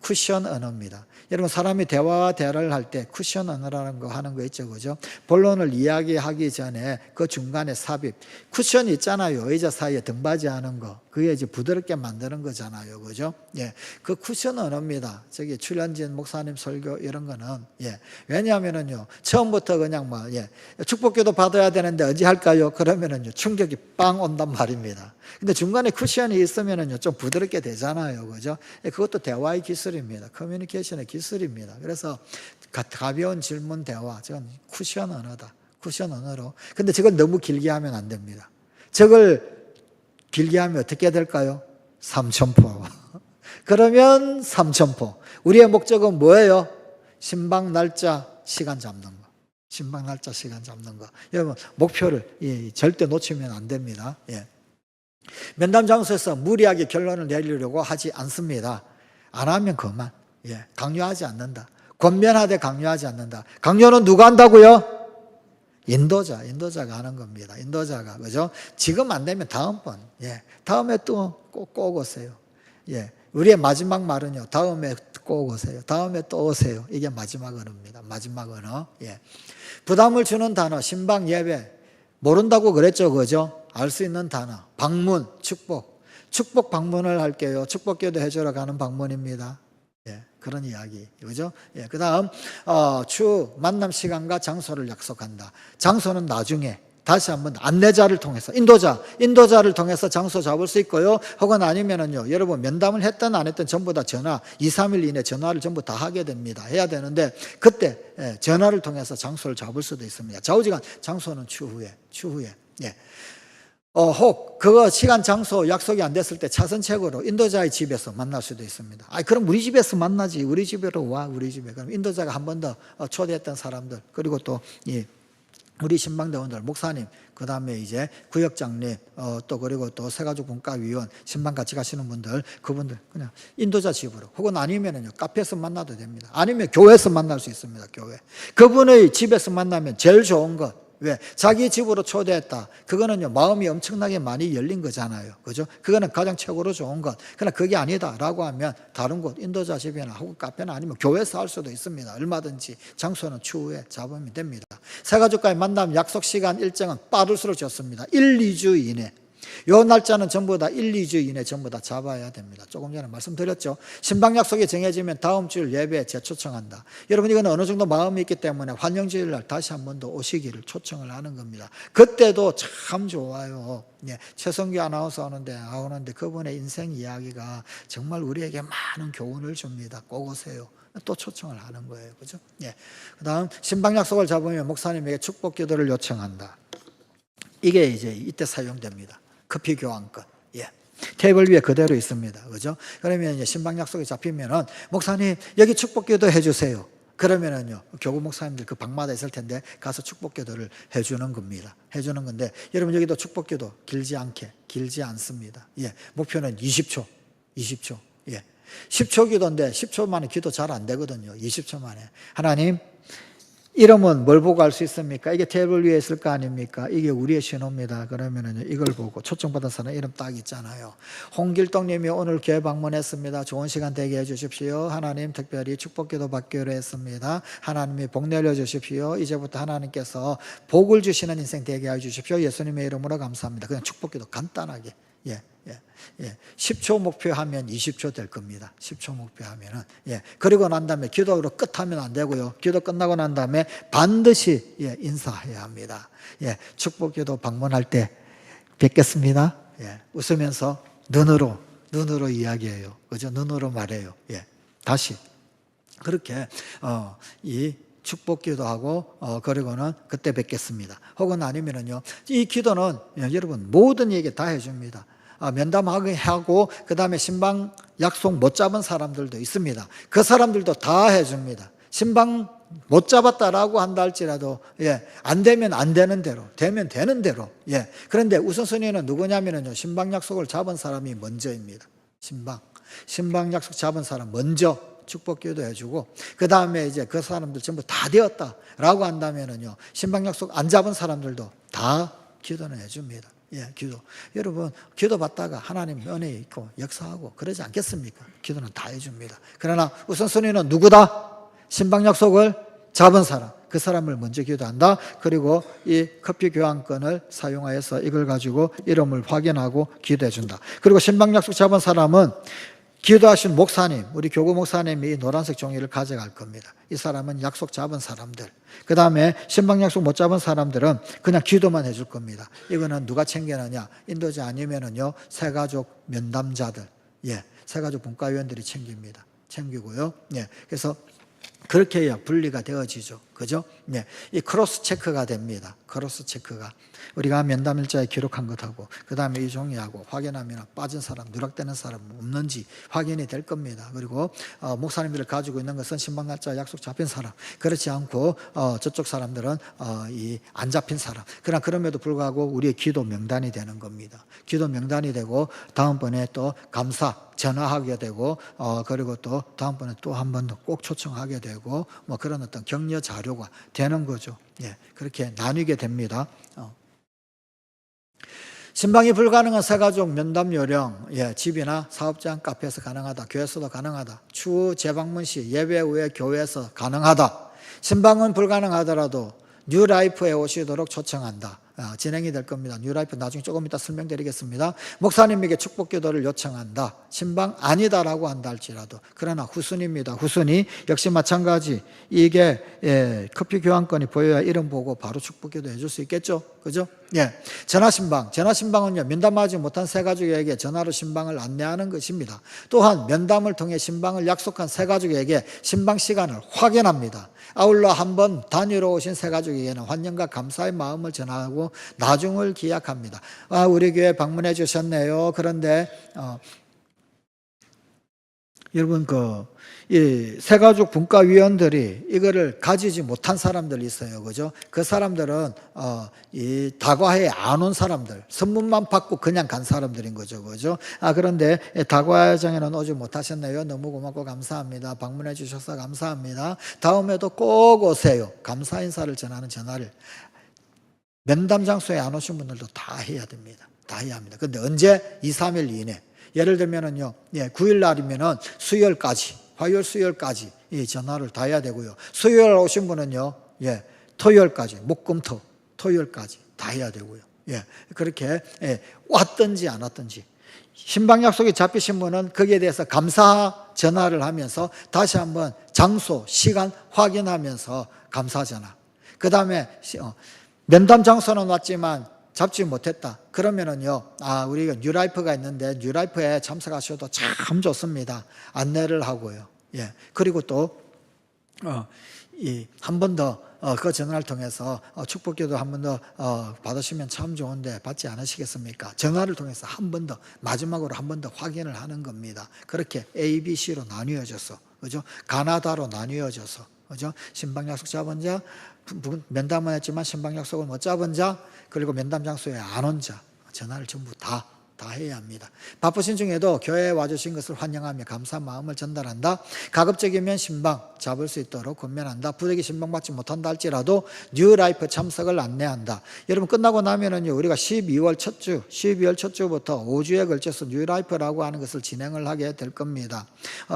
쿠션 언어입니다. 여러분 사람이 대화와 대화를 할 때 쿠션 언어라는 거 하는 거 있죠. 그죠? 본론을 이야기하기 전에 그 중간에 삽입. 쿠션이 있잖아요. 의자 사이에 등받이 하는 거. 그게 이제 부드럽게 만드는 거잖아요. 그죠? 그 쿠션 언어입니다. 저기 출연진 목사님 설교 이런 거는. 왜냐하면은요. 처음부터 그냥 축복기도 받아야 되는데 언제 할까요? 그러면은요. 충격이 빵 온단 말입니다. 근데 중간에 쿠션이 있으면은요. 좀 부드럽게 되잖아요. 그죠? 그것도 대화의 기술입니다. 커뮤니케이션의 기술입니다. 그래서 가벼운 질문 대화, 저건 쿠션 언어다. 쿠션 언어로. 근데 저걸 너무 길게 하면 안 됩니다. 저걸 길게 하면 어떻게 될까요? 삼천포. 그러면 3,000포. 우리의 목적은 뭐예요? 신방 날짜 시간 잡는 거. 신방 날짜 시간 잡는 거. 여러분 목표를 절대 놓치면 안 됩니다. 면담 장소에서 무리하게 결론을 내리려고 하지 않습니다. 안 하면 그만. 강요하지 않는다. 권면하되 강요하지 않는다. 강요는 누가 한다고요? 인도자가 하는 겁니다. 인도자가. 그죠? 지금 안 되면 다음번. 다음에 또 꼭 오세요. 우리의 마지막 말은요. 다음에 꼭 오세요. 다음에 또 오세요. 이게 마지막 언어입니다. 마지막 언어. 부담을 주는 단어, 신방 예배. 모른다고 그랬죠. 그죠? 알 수 있는 단어. 방문, 축복. 축복 방문을 할게요. 축복기도 해주러 가는 방문입니다. 그런 이야기. 그죠? 그 다음, 만남 시간과 장소를 약속한다. 장소는 나중에. 다시 한번 안내자를 통해서, 인도자를 통해서 장소 잡을 수 있고요. 혹은 아니면은요, 여러분 면담을 했든 안 했든 전부 다 전화, 2, 3일 이내 전화를 전부 다 하게 됩니다. 해야 되는데, 그때 전화를 통해서 장소를 잡을 수도 있습니다. 좌우지간 장소는 추후에. 혹 그거 시간 장소 약속이 안 됐을 때 차선책으로 인도자의 집에서 만날 수도 있습니다. 그럼 우리 집에서 만나지. 우리 집으로 와. 우리 집에. 그럼 인도자가 한 번 더 초대했던 사람들, 그리고 또 우리 신방대원들, 목사님, 그 다음에 이제 구역장님, 또 그리고 또 새가족 분과위원, 신방 같이 가시는 분들, 그분들 그냥 인도자 집으로, 혹은 아니면은요 카페에서 만나도 됩니다. 아니면 교회에서 만날 수 있습니다. 교회. 그분의 집에서 만나면 제일 좋은 것. 왜? 자기 집으로 초대했다. 그거는요, 마음이 엄청나게 많이 열린 거잖아요. 그죠? 그거는 가장 최고로 좋은 것. 그러나 그게 아니다라고 하면 다른 곳, 인도자 집이나 혹은 카페나 아니면 교회에서 할 수도 있습니다. 얼마든지. 장소는 추후에 잡으면 됩니다. 새가족과의 만남 약속 시간 일정은 빠를수록 좋습니다. 1, 2주 이내. 요 날짜는 전부 다 1, 2주 이내 전부 다 잡아야 됩니다. 조금 전에 말씀드렸죠. 신방 약속이 정해지면 다음 주일 예배에 재초청한다. 여러분 이건 어느 정도 마음이 있기 때문에 환영주일 날 다시 한 번 더 오시기를 초청을 하는 겁니다. 그때도 참 좋아요. 최성규 아나운서 오는데 그분의 인생 이야기가 정말 우리에게 많은 교훈을 줍니다. 꼭 오세요. 또 초청을 하는 거예요. 그죠? 그 다음 신방 약속을 잡으면 목사님에게 축복 기도를 요청한다. 이게 이제 이때 사용됩니다. 커피 교환권. 테이블 위에 그대로 있습니다. 그죠? 그러면 이제 신방 약속이 잡히면은 목사님 여기 축복 기도 해주세요. 그러면은요 교구 목사님들 그 방마다 있을 텐데 가서 축복 기도를 해주는 겁니다. 해주는 건데 여러분 여기도 축복 기도 길지 않습니다. 목표는 20초. 10초 기도인데 10초 만에 기도 잘 안 되거든요. 20초 만에. 하나님, 이름은 뭘 보고 알 수 있습니까? 이게 테이블 위에 있을 거 아닙니까? 이게 우리의 신호입니다. 그러면은 이걸 보고 초청받은 사람 이름 딱 있잖아요. 홍길동님이 오늘 교회 방문했습니다. 좋은 시간 되게 해주십시오. 하나님 특별히 축복기도 받기로 했습니다. 하나님이 복 내려주십시오. 이제부터 하나님께서 복을 주시는 인생 되게 해주십시오. 예수님의 이름으로 감사합니다. 그냥 축복기도 간단하게. 10초 목표하면 20초 될 겁니다. 10초 목표하면은. 그리고 난 다음에 기도로 끝하면 안 되고요. 기도 끝나고 난 다음에 반드시 인사해야 합니다. 축복 기도 방문할 때 뵙겠습니다. 웃으면서 눈으로 이야기해요. 그죠? 눈으로 말해요. 다시. 그렇게, 이 축복 기도하고, 그리고는 그때 뵙겠습니다. 혹은 아니면은요, 이 기도는 여러분 모든 얘기 다 해줍니다. 면담하고 그 다음에 신방 약속 못 잡은 사람들도 있습니다. 그 사람들도 다 해줍니다. 신방 못 잡았다라고 한다 할지라도 안 되면 안 되는 대로, 되면 되는 대로. 그런데 우선순위는 누구냐면요, 신방 약속을 잡은 사람이 먼저입니다. 신방 약속 잡은 사람 먼저 축복 기도 해주고, 그 다음에 이제 그 사람들 전부 다 되었다라고 한다면요, 신방 약속 안 잡은 사람들도 다 기도는 해줍니다. 기도. 여러분, 기도 받다가 하나님 은혜 있고 역사하고 그러지 않겠습니까? 기도는 다 해줍니다. 그러나 우선순위는 누구다? 신방 약속을 잡은 사람. 그 사람을 먼저 기도한다. 그리고 이 커피 교환권을 사용하여서 이걸 가지고 이름을 확인하고 기도해 준다. 그리고 신방 약속 잡은 사람은 기도하신 목사님, 우리 교구 목사님이 이 노란색 종이를 가져갈 겁니다. 이 사람은 약속 잡은 사람들. 그 다음에 신방 약속 못 잡은 사람들은 그냥 기도만 해줄 겁니다. 이거는 누가 챙겨느냐? 인도자 아니면은요, 새가족 면담자들, 새가족 분과위원들이 챙깁니다. 챙기고요. 그래서 그렇게 해야 분리가 되어지죠. 그죠? 네. 이 크로스 체크가 됩니다. 크로스 체크가. 우리가 면담일자에 기록한 것하고, 그 다음에 이 종이하고 확인하면 빠진 사람, 누락되는 사람 없는지 확인이 될 겁니다. 그리고, 목사님들을 가지고 있는 것은 신방날짜 약속 잡힌 사람. 그렇지 않고, 저쪽 사람들은, 이 안 잡힌 사람. 그러나 그럼에도 불구하고 우리의 기도 명단이 되는 겁니다. 기도 명단이 되고, 다음번에 또 감사, 전화하게 되고, 그리고 또 다음번에 또 한 번 더 꼭 초청하게 되고, 뭐 그런 어떤 격려 자료가 되는 거죠. 예, 그렇게 나뉘게 됩니다. 신방이 불가능한 새가족 면담 요령, 예, 집이나 사업장, 카페에서 가능하다. 교회에서도 가능하다. 추후 재방문 시 예배 후에 교회에서 가능하다. 신방은 불가능하더라도 뉴라이프에 오시도록 초청한다. 진행이 될 겁니다. 뉴라이프 나중에 조금 이따 설명드리겠습니다. 목사님에게 축복 기도를 요청한다. 신방 아니다라고 한다 할지라도. 그러나 후순입니다. 후순이 역시 마찬가지. 이게 커피 교환권이 보여야 이름 보고 바로 축복 기도 해줄 수 있겠죠. 그죠? 예. 전화신방. 전화신방은요, 면담하지 못한 새 가족에게 전화로 신방을 안내하는 것입니다. 또한 면담을 통해 신방을 약속한 새 가족에게 신방 시간을 확인합니다. 아울러 한번 단위로 오신 새 가족에게는 환영과 감사의 마음을 전하고 나중을 기약합니다. 우리 교회 방문해 주셨네요. 그런데 여러분 이 새가족 분과위원들이 이거를 가지지 못한 사람들이 있어요. 그죠? 그 사람들은 이 다과회에 안 온 사람들, 선물만 받고 그냥 간 사람들인 거죠. 그죠? 그런데 다과회장에는 오지 못하셨네요. 너무 고맙고 감사합니다. 방문해 주셔서 감사합니다. 다음에도 꼭 오세요. 감사 인사를 전하는 전화를 면담 장소에 안 오신 분들도 다 해야 됩니다. 다 해야 합니다. 근데 언제? 2, 3일 이내. 예를 들면은요, 9일 날이면은 수요일까지, 화요일 수요일까지 이 전화를 다 해야 되고요. 수요일 오신 분은요, 토요일까지, 목금토, 토요일까지 다 해야 되고요. 그렇게 왔든지 안 왔든지. 신방 약속이 잡히신 분은 거기에 대해서 감사 전화를 하면서 다시 한번 장소, 시간 확인하면서 감사 전화. 그 다음에 면담 장소는 왔지만 잡지 못했다. 그러면은요, 우리가 뉴라이프가 있는데 뉴라이프에 참석하셔도 참 좋습니다. 안내를 하고요. 그리고 또 한 번 더 그 전화를 통해서 축복기도 한 번 더 받으시면 참 좋은데 받지 않으시겠습니까? 전화를 통해서 한 번 더, 마지막으로 한 번 더 확인을 하는 겁니다. 그렇게 A, B, C로 나뉘어져서, 그죠? 가나다로 나뉘어져서, 그죠? 신방 약속 잡은 자, 면담은 했지만 신방 약속을 못 잡은 자, 그리고 면담 장소에 안 온 자, 전화를 전부 다 해야 합니다. 바쁘신 중에도 교회에 와주신 것을 환영하며 감사한 마음을 전달한다. 가급적이면 신방 잡을 수 있도록 권면한다. 부득이 신방 받지 못한다 할지라도 뉴라이프 참석을 안내한다. 여러분 끝나고 나면은요, 우리가 12월 첫 주부터 5주에 걸쳐서 뉴라이프라고 하는 것을 진행을 하게 될 겁니다.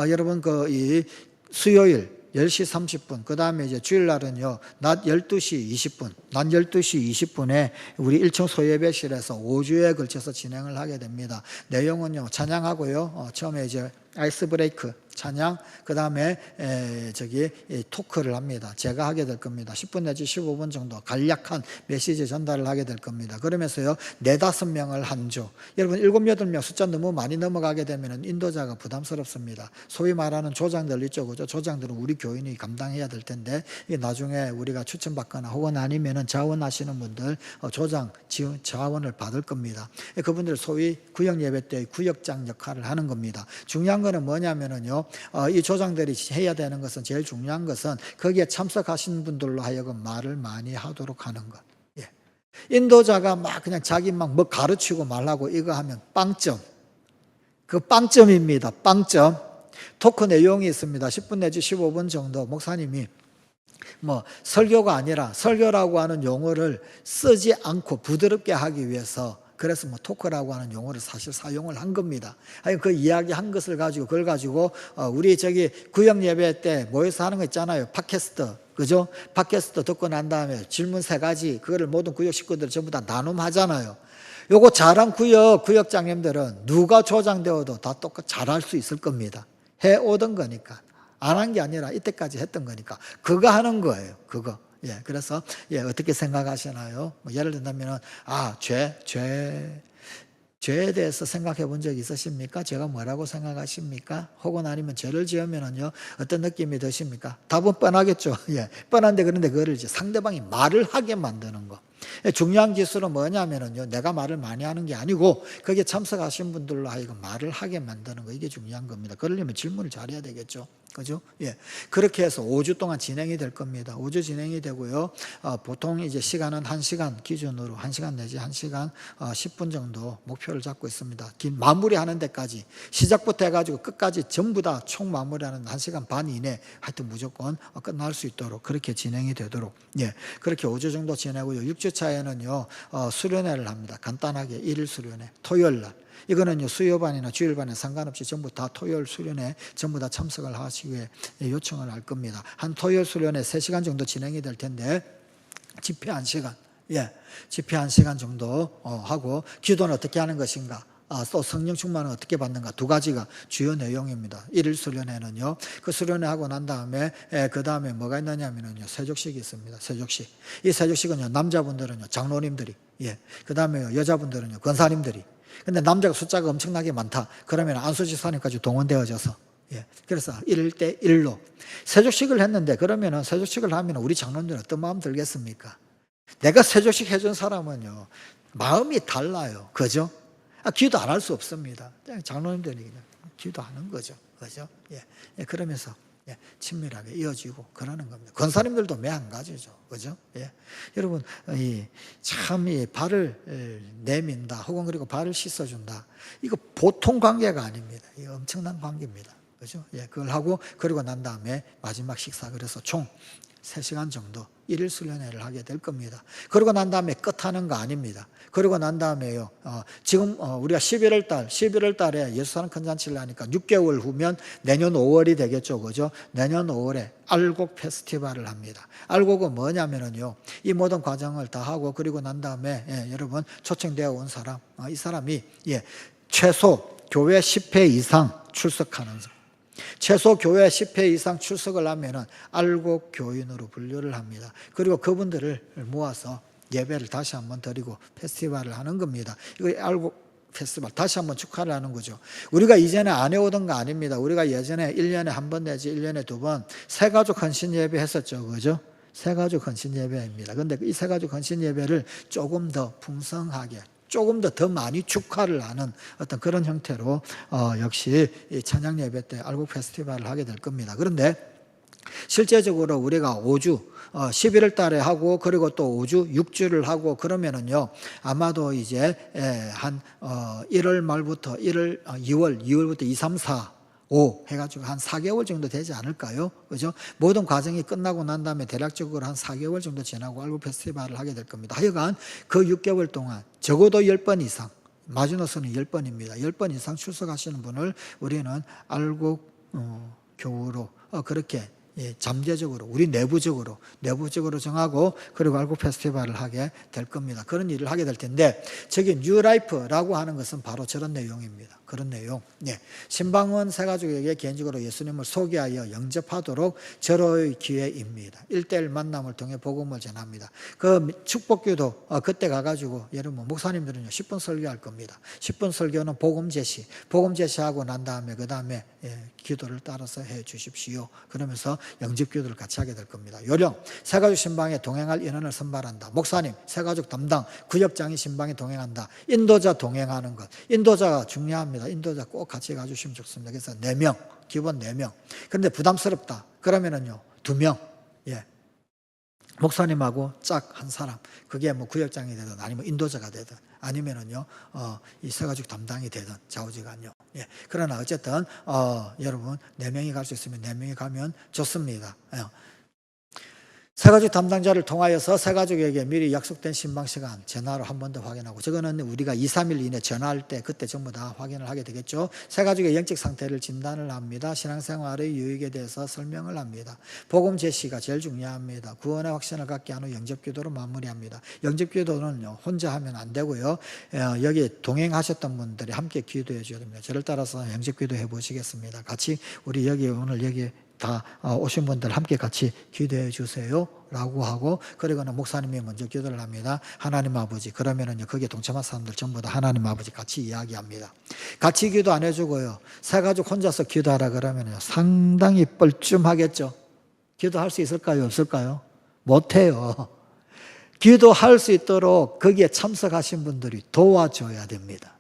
여러분 이 수요일 10시 30분, 그 다음에 이제 주일날은요, 낮 12시 20분, 낮 12시 20분에 우리 1층 소예배실에서 5주에 걸쳐서 진행을 하게 됩니다. 내용은요, 찬양하고요, 처음에 이제 아이스 브레이크, 찬양, 그 다음에 토크를 합니다. 제가 하게 될 겁니다. 10분 내지 15분 정도 간략한 메시지 전달을 하게 될 겁니다. 그러면서요, 4, 5명을 한 조. 여러분 7, 8명 숫자 너무 많이 넘어가게 되면 인도자가 부담스럽습니다. 소위 말하는 조장들 있죠. 그죠? 조장들은 우리 교인이 감당해야 될 텐데, 나중에 우리가 추천받거나 혹은 아니면은 자원하시는 분들 조장 지원 자원을 받을 겁니다. 그분들 소위 구역 예배 때 구역장 역할을 하는 겁니다. 중요한 거는 뭐냐면은요, 이 조장들이 해야 되는 것은, 제일 중요한 것은 거기에 참석하신 분들로 하여금 말을 많이 하도록 하는 것. 인도자가 막 그냥 자기 막 뭐 가르치고 말하고 이거 하면 빵점. 그 빵점입니다. 빵점. 토크 내용이 있습니다. 10분 내지 15분 정도 목사님이 설교가 아니라 설교라고 하는 용어를 쓰지 않고 부드럽게 하기 위해서, 그래서 토크라고 하는 용어를 사실 사용을 한 겁니다. 그 이야기한 것을 가지고, 그걸 가지고 우리 구역 예배 때 모여서 하는 거 있잖아요. 팟캐스트, 그죠? 팟캐스트 듣고 난 다음에 질문 3가지, 그거를 모든 구역 식구들 전부 다 나눔하잖아요. 요거 잘한 구역장님들은 누가 조장되어도 다 똑같이 잘할 수 있을 겁니다. 해오던 거니까. 안 한 게 아니라 이때까지 했던 거니까. 그거 하는 거예요. 그거. 그래서 어떻게 생각하시나요? 예를 든다면 죄 죄에 대해서 생각해 본 적 있으십니까? 죄가 뭐라고 생각하십니까? 혹은 아니면 죄를 지으면은요, 어떤 느낌이 드십니까? 답은 뻔하겠죠. 예. 뻔한데 그런데 그거를 이제 상대방이 말을 하게 만드는 거. 중요한 기술은 뭐냐면은요, 내가 말을 많이 하는 게 아니고, 거기에 참석하신 분들로 하여금 말을 하게 만드는 거. 이게 중요한 겁니다. 그러려면 질문을 잘해야 되겠죠. 그죠? 예. 그렇게 해서 5주 동안 진행이 될 겁니다. 5주 진행이 되고요. 보통 이제 시간은 1시간 기준으로 1시간 내지 1시간 10분 정도 목표를 잡고 있습니다. 마무리하는 데까지 시작부터 해가지고 끝까지 전부 다 총 마무리하는 1시간 반 이내 하여튼 무조건 끝날 수 있도록 그렇게 진행이 되도록 예. 그렇게 5주 정도 지내고요. 6주 차에는요. 수련회를 합니다. 간단하게 1일 수련회 토요일 날. 이거는요, 수요반이나 주일반에 상관없이 전부 다 토요일 수련회 전부 다 참석을 하시기에 요청을 할 겁니다. 한 토요일 수련회 3시간 정도 진행이 될 텐데, 집회 1시간, 예, 집회 1시간 정도 하고, 기도는 어떻게 하는 것인가, 또 성령 충만은 어떻게 받는가, 2가지가 주요 내용입니다. 1일 수련회는요, 그 수련회 하고 난 다음에, 그 다음에 뭐가 있느냐면요, 세족식이 있습니다. 세족식. 이 세족식은요, 남자분들은요, 장로님들이, 예, 그 다음에 여자분들은요, 권사님들이. 근데 남자가 숫자가 엄청나게 많다. 그러면 안수지사님까지 동원되어져서 예. 그래서 1대 1로 세족식을 했는데 그러면은 세족식을 하면 우리 장로님들은 어떤 마음 들겠습니까? 내가 세족식 해준 사람은요 마음이 달라요. 그죠? 기도 안 할 수 없습니다. 장로님들이 그냥 기도하는 거죠. 그죠? 예. 그러면서 예, 친밀하게 이어지고 그러는 겁니다. 권사님들도 매한가지죠. 그죠? 예. 여러분, 참, 발을 내민다, 혹은 그리고 발을 씻어준다. 이거 보통 관계가 아닙니다. 이거 엄청난 관계입니다. 그죠? 예, 그걸 하고, 그리고 난 다음에 마지막 식사, 그래서 총 3시간 정도 1일 수련회를 하게 될 겁니다. 그러고 난 다음에 끝하는 거 아닙니다. 그러고 난 다음에요, 지금 우리가 11월 달에 예수사랑 큰 잔치를 하니까 6개월 후면 내년 5월이 되겠죠. 그죠? 내년 5월에 알곡 페스티벌을 합니다. 알곡은 뭐냐면은요, 이 모든 과정을 다 하고, 그리고 난 다음에, 예, 여러분, 초청되어 온 사람, 이 사람이, 예, 최소 교회 10회 이상 출석하는 사람. 최소 교회 10회 이상 출석을 하면은 알곡 교인으로 분류를 합니다. 그리고 그분들을 모아서 예배를 다시 한번 드리고 페스티벌을 하는 겁니다. 이거 알곡 페스티벌 다시 한번 축하를 하는 거죠. 우리가 이전에 안 해오던 거 아닙니다. 우리가 예전에 1년에 한 번 내지 1년에 2번 새가족 헌신 예배 했었죠. 그죠? 새가족 헌신 예배입니다. 그런데 이 새가족 헌신 예배를 조금 더 풍성하게, 조금 더 많이 축하를 하는 어떤 그런 형태로 역시 이 찬양 예배 때 알곡 페스티벌을 하게 될 겁니다. 그런데 실제적으로 우리가 5주 11월 달에 하고, 그리고 또 5주 6주를 하고 그러면은요, 아마도 이제 한 1월 말부터 2월부터 2, 3, 4 5 해가지고 한 4개월 정도 되지 않을까요? 그죠? 모든 과정이 끝나고 난 다음에 대략적으로 한 4개월 정도 지나고 알곡 페스티벌을 하게 될 겁니다. 하여간 그 6개월 동안 적어도 10번 이상, 마지노선은 10번입니다. 10번 이상 출석하시는 분을 우리는 알곡 교우로 그렇게 예, 잠재적으로, 우리 내부적으로 정하고, 그리고 알곡 페스티벌을 하게 될 겁니다. 그런 일을 하게 될 텐데, 저기 뉴라이프라고 하는 것은 바로 저런 내용입니다. 그런 내용. 예. 신방은 새가족에게 개인적으로 예수님을 소개하여 영접하도록 절호의 기회입니다. 1대1 만남을 통해 복음을 전합니다. 그 축복기도 그때 가가지고, 여러분, 목사님들은요, 10분 설교할 겁니다. 10분 설교는 복음 제시하고 난 다음에, 그 다음에 기도를 따라서 해 주십시오. 그러면서 영접기도를 같이 하게 될 겁니다. 요령, 새가족 신방에 동행할 인원을 선발한다. 목사님, 새가족 담당, 구역장이 신방에 동행한다. 인도자 동행하는 것. 인도자가 중요합니다. 인도자 꼭 같이 가주시면 좋습니다. 그래서 4명, 기본 4명. 그런데 부담스럽다. 그러면은요, 2명. 예. 목사님하고 짝 한 사람. 그게 뭐 구역장이 되든 아니면 인도자가 되든 아니면은요, 이 새가족 담당이 되든 좌우지간요. 예. 그러나 어쨌든, 여러분, 4명이 갈 수 있으면 4명이 가면 좋습니다. 예. 새가족 담당자를 통하여서 새가족에게 미리 약속된 신방 시간 전화로 한 번 더 확인하고, 저거는 우리가 2, 3일 이내 전화할 때 그때 전부 다 확인을 하게 되겠죠. 새가족의 영적 상태를 진단을 합니다. 신앙생활의 유익에 대해서 설명을 합니다. 복음 제시가 제일 중요합니다. 구원의 확신을 갖게 한 후 영접기도로 마무리합니다. 영접기도는 혼자 하면 안 되고요. 여기 동행하셨던 분들이 함께 기도해 줘야 됩니다. 저를 따라서 영접기도 해보시겠습니다. 같이 우리 오늘 여기 다 오신 분들 함께 같이 기도해 주세요 라고 하고, 그리고는 목사님이 먼저 기도를 합니다. 하나님 아버지, 그러면은요 거기에 동참한 사람들 전부 다 하나님 아버지 같이 이야기합니다. 같이 기도 안 해주고요 새가족 혼자서 기도하라 그러면요 상당히 뻘쭘하겠죠. 기도할 수 있을까요, 없을까요? 못해요. 기도할 수 있도록 거기에 참석하신 분들이 도와줘야 됩니다.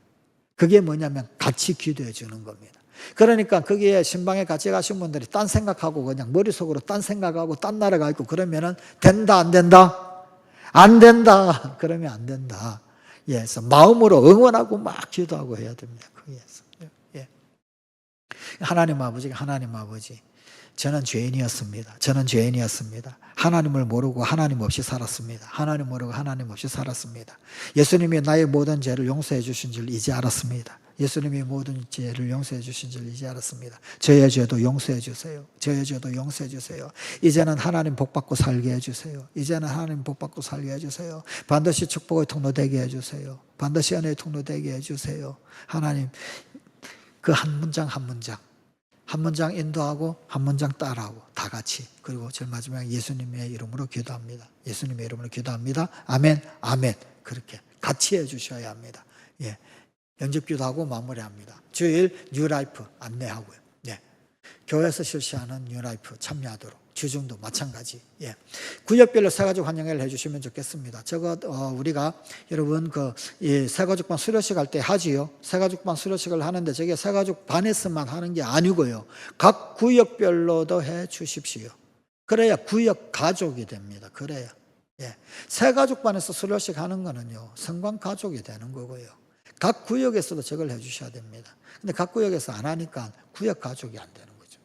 그게 뭐냐면 같이 기도해 주는 겁니다. 그러니까 거기에 신방에 같이 가신 분들이 딴 생각하고 그냥 머릿속으로 딴 생각하고 딴 나라가 있고 그러면은 된다, 안 된다? 안 된다. 그러면 안 된다. 예, 그래서 마음으로 응원하고 막 기도하고 해야 됩니다. 거기에서. 예. 하나님 아버지, 저는 죄인이었습니다. 저는 죄인이었습니다. 하나님을 모르고 하나님 없이 살았습니다. 하나님 모르고 하나님 없이 살았습니다. 예수님이 나의 모든 죄를 용서해 주신 줄 이제 알았습니다. 예수님이 모든 죄를 용서해 주신 줄 이제 알았습니다. 저의 죄도 용서해 주세요. 저의 죄도 용서해 주세요. 이제는 하나님 복 받고 살게 해주세요. 이제는 하나님 복 받고 살게 해주세요. 반드시 축복의 통로 되게 해주세요. 반드시 은혜의 통로 되게 해주세요. 하나님, 그 한 문장 한 문장, 한 문장 인도하고 한 문장 따라하고 다 같이, 그리고 제일 마지막에 예수님의 이름으로 기도합니다. 예수님의 이름으로 기도합니다. 아멘, 아멘. 그렇게 같이 해주셔야 합니다. 예. 연집기도하고 마무리합니다. 주일 뉴라이프 안내하고요. 네. 교회에서 실시하는 뉴라이프 참여하도록, 주중도 마찬가지. 예. 구역별로 새가족 환영회를 해주시면 좋겠습니다. 저거 우리가 여러분 이 새가족반 수료식 할 때 하지요. 새가족반 수료식을 하는데 저게 새가족 반에서만 하는 게 아니고요. 각 구역별로도 해 주십시오. 그래야 구역 가족이 됩니다. 그래야. 예. 새가족반에서 수료식 하는 거는요 성관 가족이 되는 거고요. 각 구역에서도 저걸 해 주셔야 됩니다. 근데 각 구역에서 안 하니까 구역 가족이 안 되는 거죠.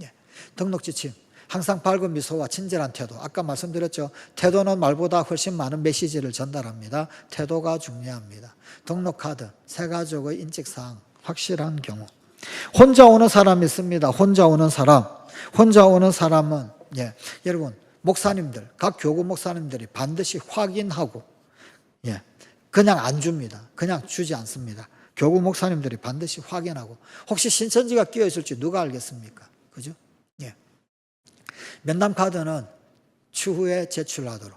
예. 등록 지침. 항상 밝은 미소와 친절한 태도. 아까 말씀드렸죠. 태도는 말보다 훨씬 많은 메시지를 전달합니다. 태도가 중요합니다. 등록카드, 새가족의 인적사항, 확실한 경우. 혼자 오는 사람이 있습니다. 혼자 오는 사람. 혼자 오는 사람은, 예, 여러분, 목사님들, 각 교구 목사님들이 반드시 확인하고, 예, 그냥 안 줍니다. 그냥 주지 않습니다. 교구 목사님들이 반드시 확인하고, 혹시 신천지가 끼어 있을지 누가 알겠습니까? 그죠? 예. 면담 카드는 추후에 제출하도록.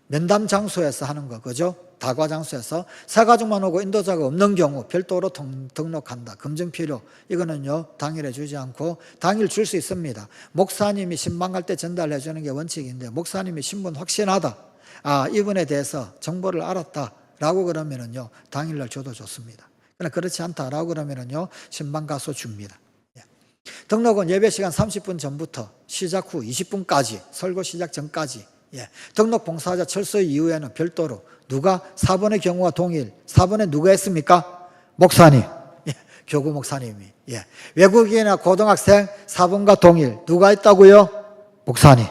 면담 장소에서 하는 거, 그죠? 다과 장소에서 새가족만 오고 인도자가 없는 경우 별도로 등록한다. 검증 필요. 이거는요, 당일에 주지 않고, 당일 줄 수 있습니다. 목사님이 신방 갈 때 전달해 주는 게 원칙인데, 목사님이 신분 확신하다. 아, 이분에 대해서 정보를 알았다. 라고 그러면은요, 당일날 줘도 좋습니다. 그러나 그렇지 않다라고 그러면은요, 신방 가서 줍니다. 등록은 예배 시간 30분 전부터 시작 후 20분까지, 설교 시작 전까지. 예. 등록 봉사자 철수 이후에는 별도로 누가 4번의 경우와 동일, 4번에 누가 했습니까? 목사님. 예. 교구 목사님이. 예. 외국인이나 고등학생 4번과 동일, 누가 했다고요? 목사님.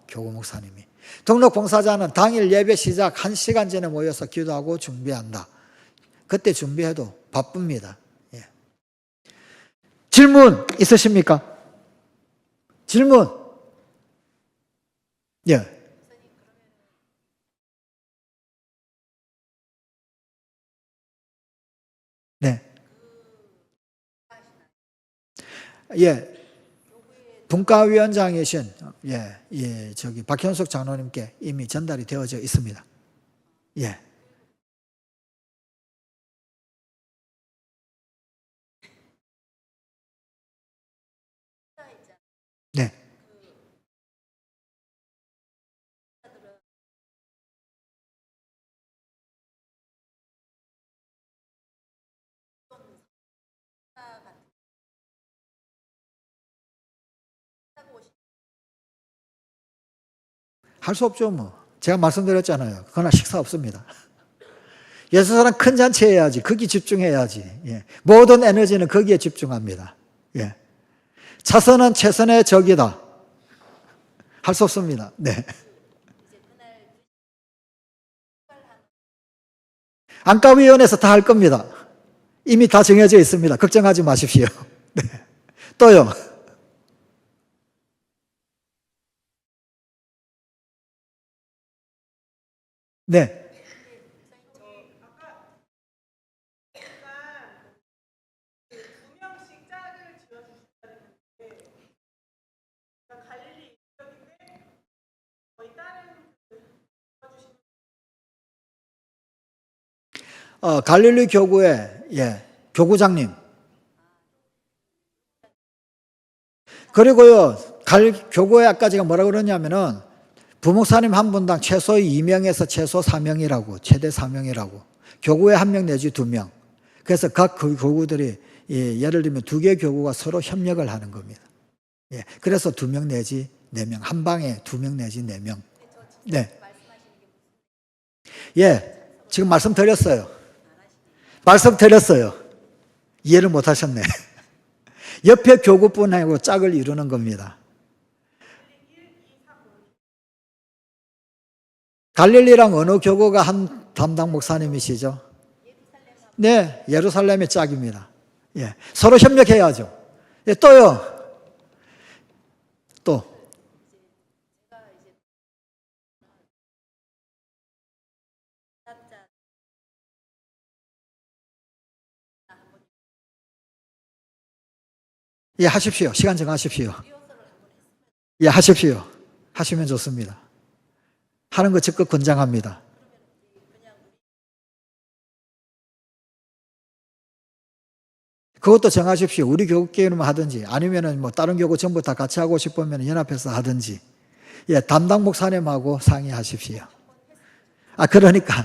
교구 목사님이. 등록 봉사자는 당일 예배 시작 1시간 전에 모여서 기도하고 준비한다. 그때 준비해도 바쁩니다. 예. 질문 있으십니까? 질문. 예. 네. 예. 분과위원장이신 저기 박현숙 장로님께 이미 전달이 되어져 있습니다. 예. 네. 할 수 없죠, 뭐. 제가 말씀드렸잖아요. 그러나 식사 없습니다. 예수사람 큰 잔치 해야지. 거기 집중해야지. 예. 모든 에너지는 거기에 집중합니다. 예. 차선은 최선의 적이다. 할 수 없습니다. 네. 안과위원회에서 다 할 겁니다. 이미 다 정해져 있습니다. 걱정하지 마십시오. 네. 또요. 네. 갈릴리 교구의 교구장님. 그리고요, 교구에 아까 제가 뭐라 그러냐면은 부목사님 한 분당 최소 2명에서 최소 4명이라고, 최대 4명이라고. 교구에 1명 내지 2명. 그래서 각 교구들이 예를 들면 2개 교구가 서로 협력을 하는 겁니다. 그래서 2명 내지 4명. 한 방에 2명 내지 4명. 네. 지금 말씀드렸어요. 이해를 못 하셨네. 옆에 교구분하고 짝을 이루는 겁니다. 갈릴리랑 어느 교구가 한 담당 목사님이시죠? 네, 예루살렘의 짝입니다. 서로 협력해야죠. 또요. 또. 하십시오. 시간 정하십시오. 하십시오. 하시면 좋습니다. 하는 거 적극 권장합니다. 그것도 정하십시오. 우리 교구끼리만 하든지 아니면은 뭐 다른 교구 전부 다 같이 하고 싶으면 연합해서 하든지. 담당 목사님하고 상의하십시오. 그러니까.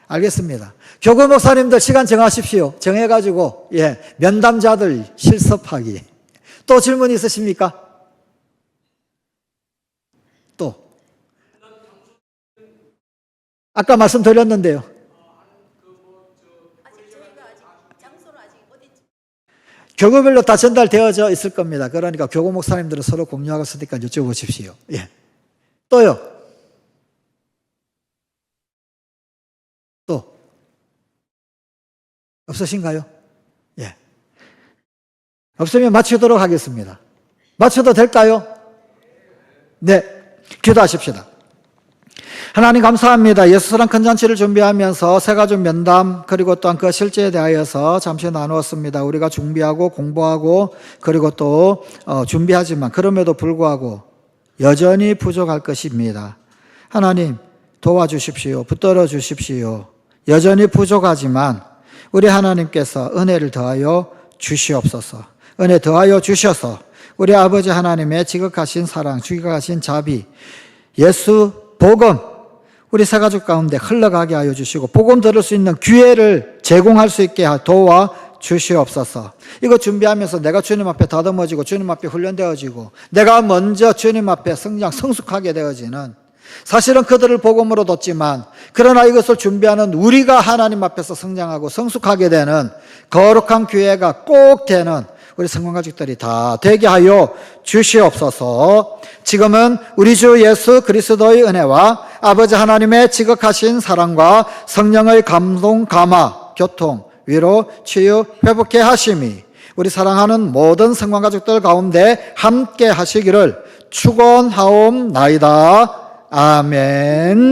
알겠습니다. 교구 목사님들 시간 정하십시오. 정해가지고, 면담자들 실습하기. 또 질문 있으십니까? 또. 아까 말씀드렸는데요. 교구별로 다 전달되어져 있을 겁니다. 그러니까 교구 목사님들은 서로 공유하고 있으니까 여쭤보십시오. 또요. 또. 없으신가요? 없으면 마치도록 하겠습니다. 마쳐도 될까요? 네. 기도하십시다. 하나님 감사합니다. 예수스랑 큰 잔치를 준비하면서 세 가지 면담 그리고 또한 그 실제에 대하여서 잠시 나누었습니다. 우리가 준비하고 공부하고 그리고 또 준비하지만 그럼에도 불구하고 여전히 부족할 것입니다. 하나님 도와주십시오. 붙들어 주십시오. 여전히 부족하지만 우리 하나님께서 은혜를 더하여 주시옵소서. 은혜 더하여 주셔서 우리 아버지 하나님의 지극하신 사랑, 지극하신 자비, 예수 복음 우리 새가족 가운데 흘러가게 하여 주시고 복음 들을 수 있는 기회를 제공할 수 있게 도와 주시옵소서. 이거 준비하면서 내가 주님 앞에 다듬어지고 주님 앞에 훈련되어지고 내가 먼저 주님 앞에 성숙하게 되어지는, 사실은 그들을 복음으로 뒀지만 그러나 이것을 준비하는 우리가 하나님 앞에서 성장하고 성숙하게 되는 거룩한 기회가 꼭 되는 우리 성공가족들이 다 되게 하여 주시옵소서. 지금은 우리 주 예수 그리스도의 은혜와 아버지 하나님의 지극하신 사랑과 성령의 감동, 감화, 교통, 위로, 치유, 회복해 하심이 우리 사랑하는 모든 성공가족들 가운데 함께 하시기를 축원하옵나이다. 아멘.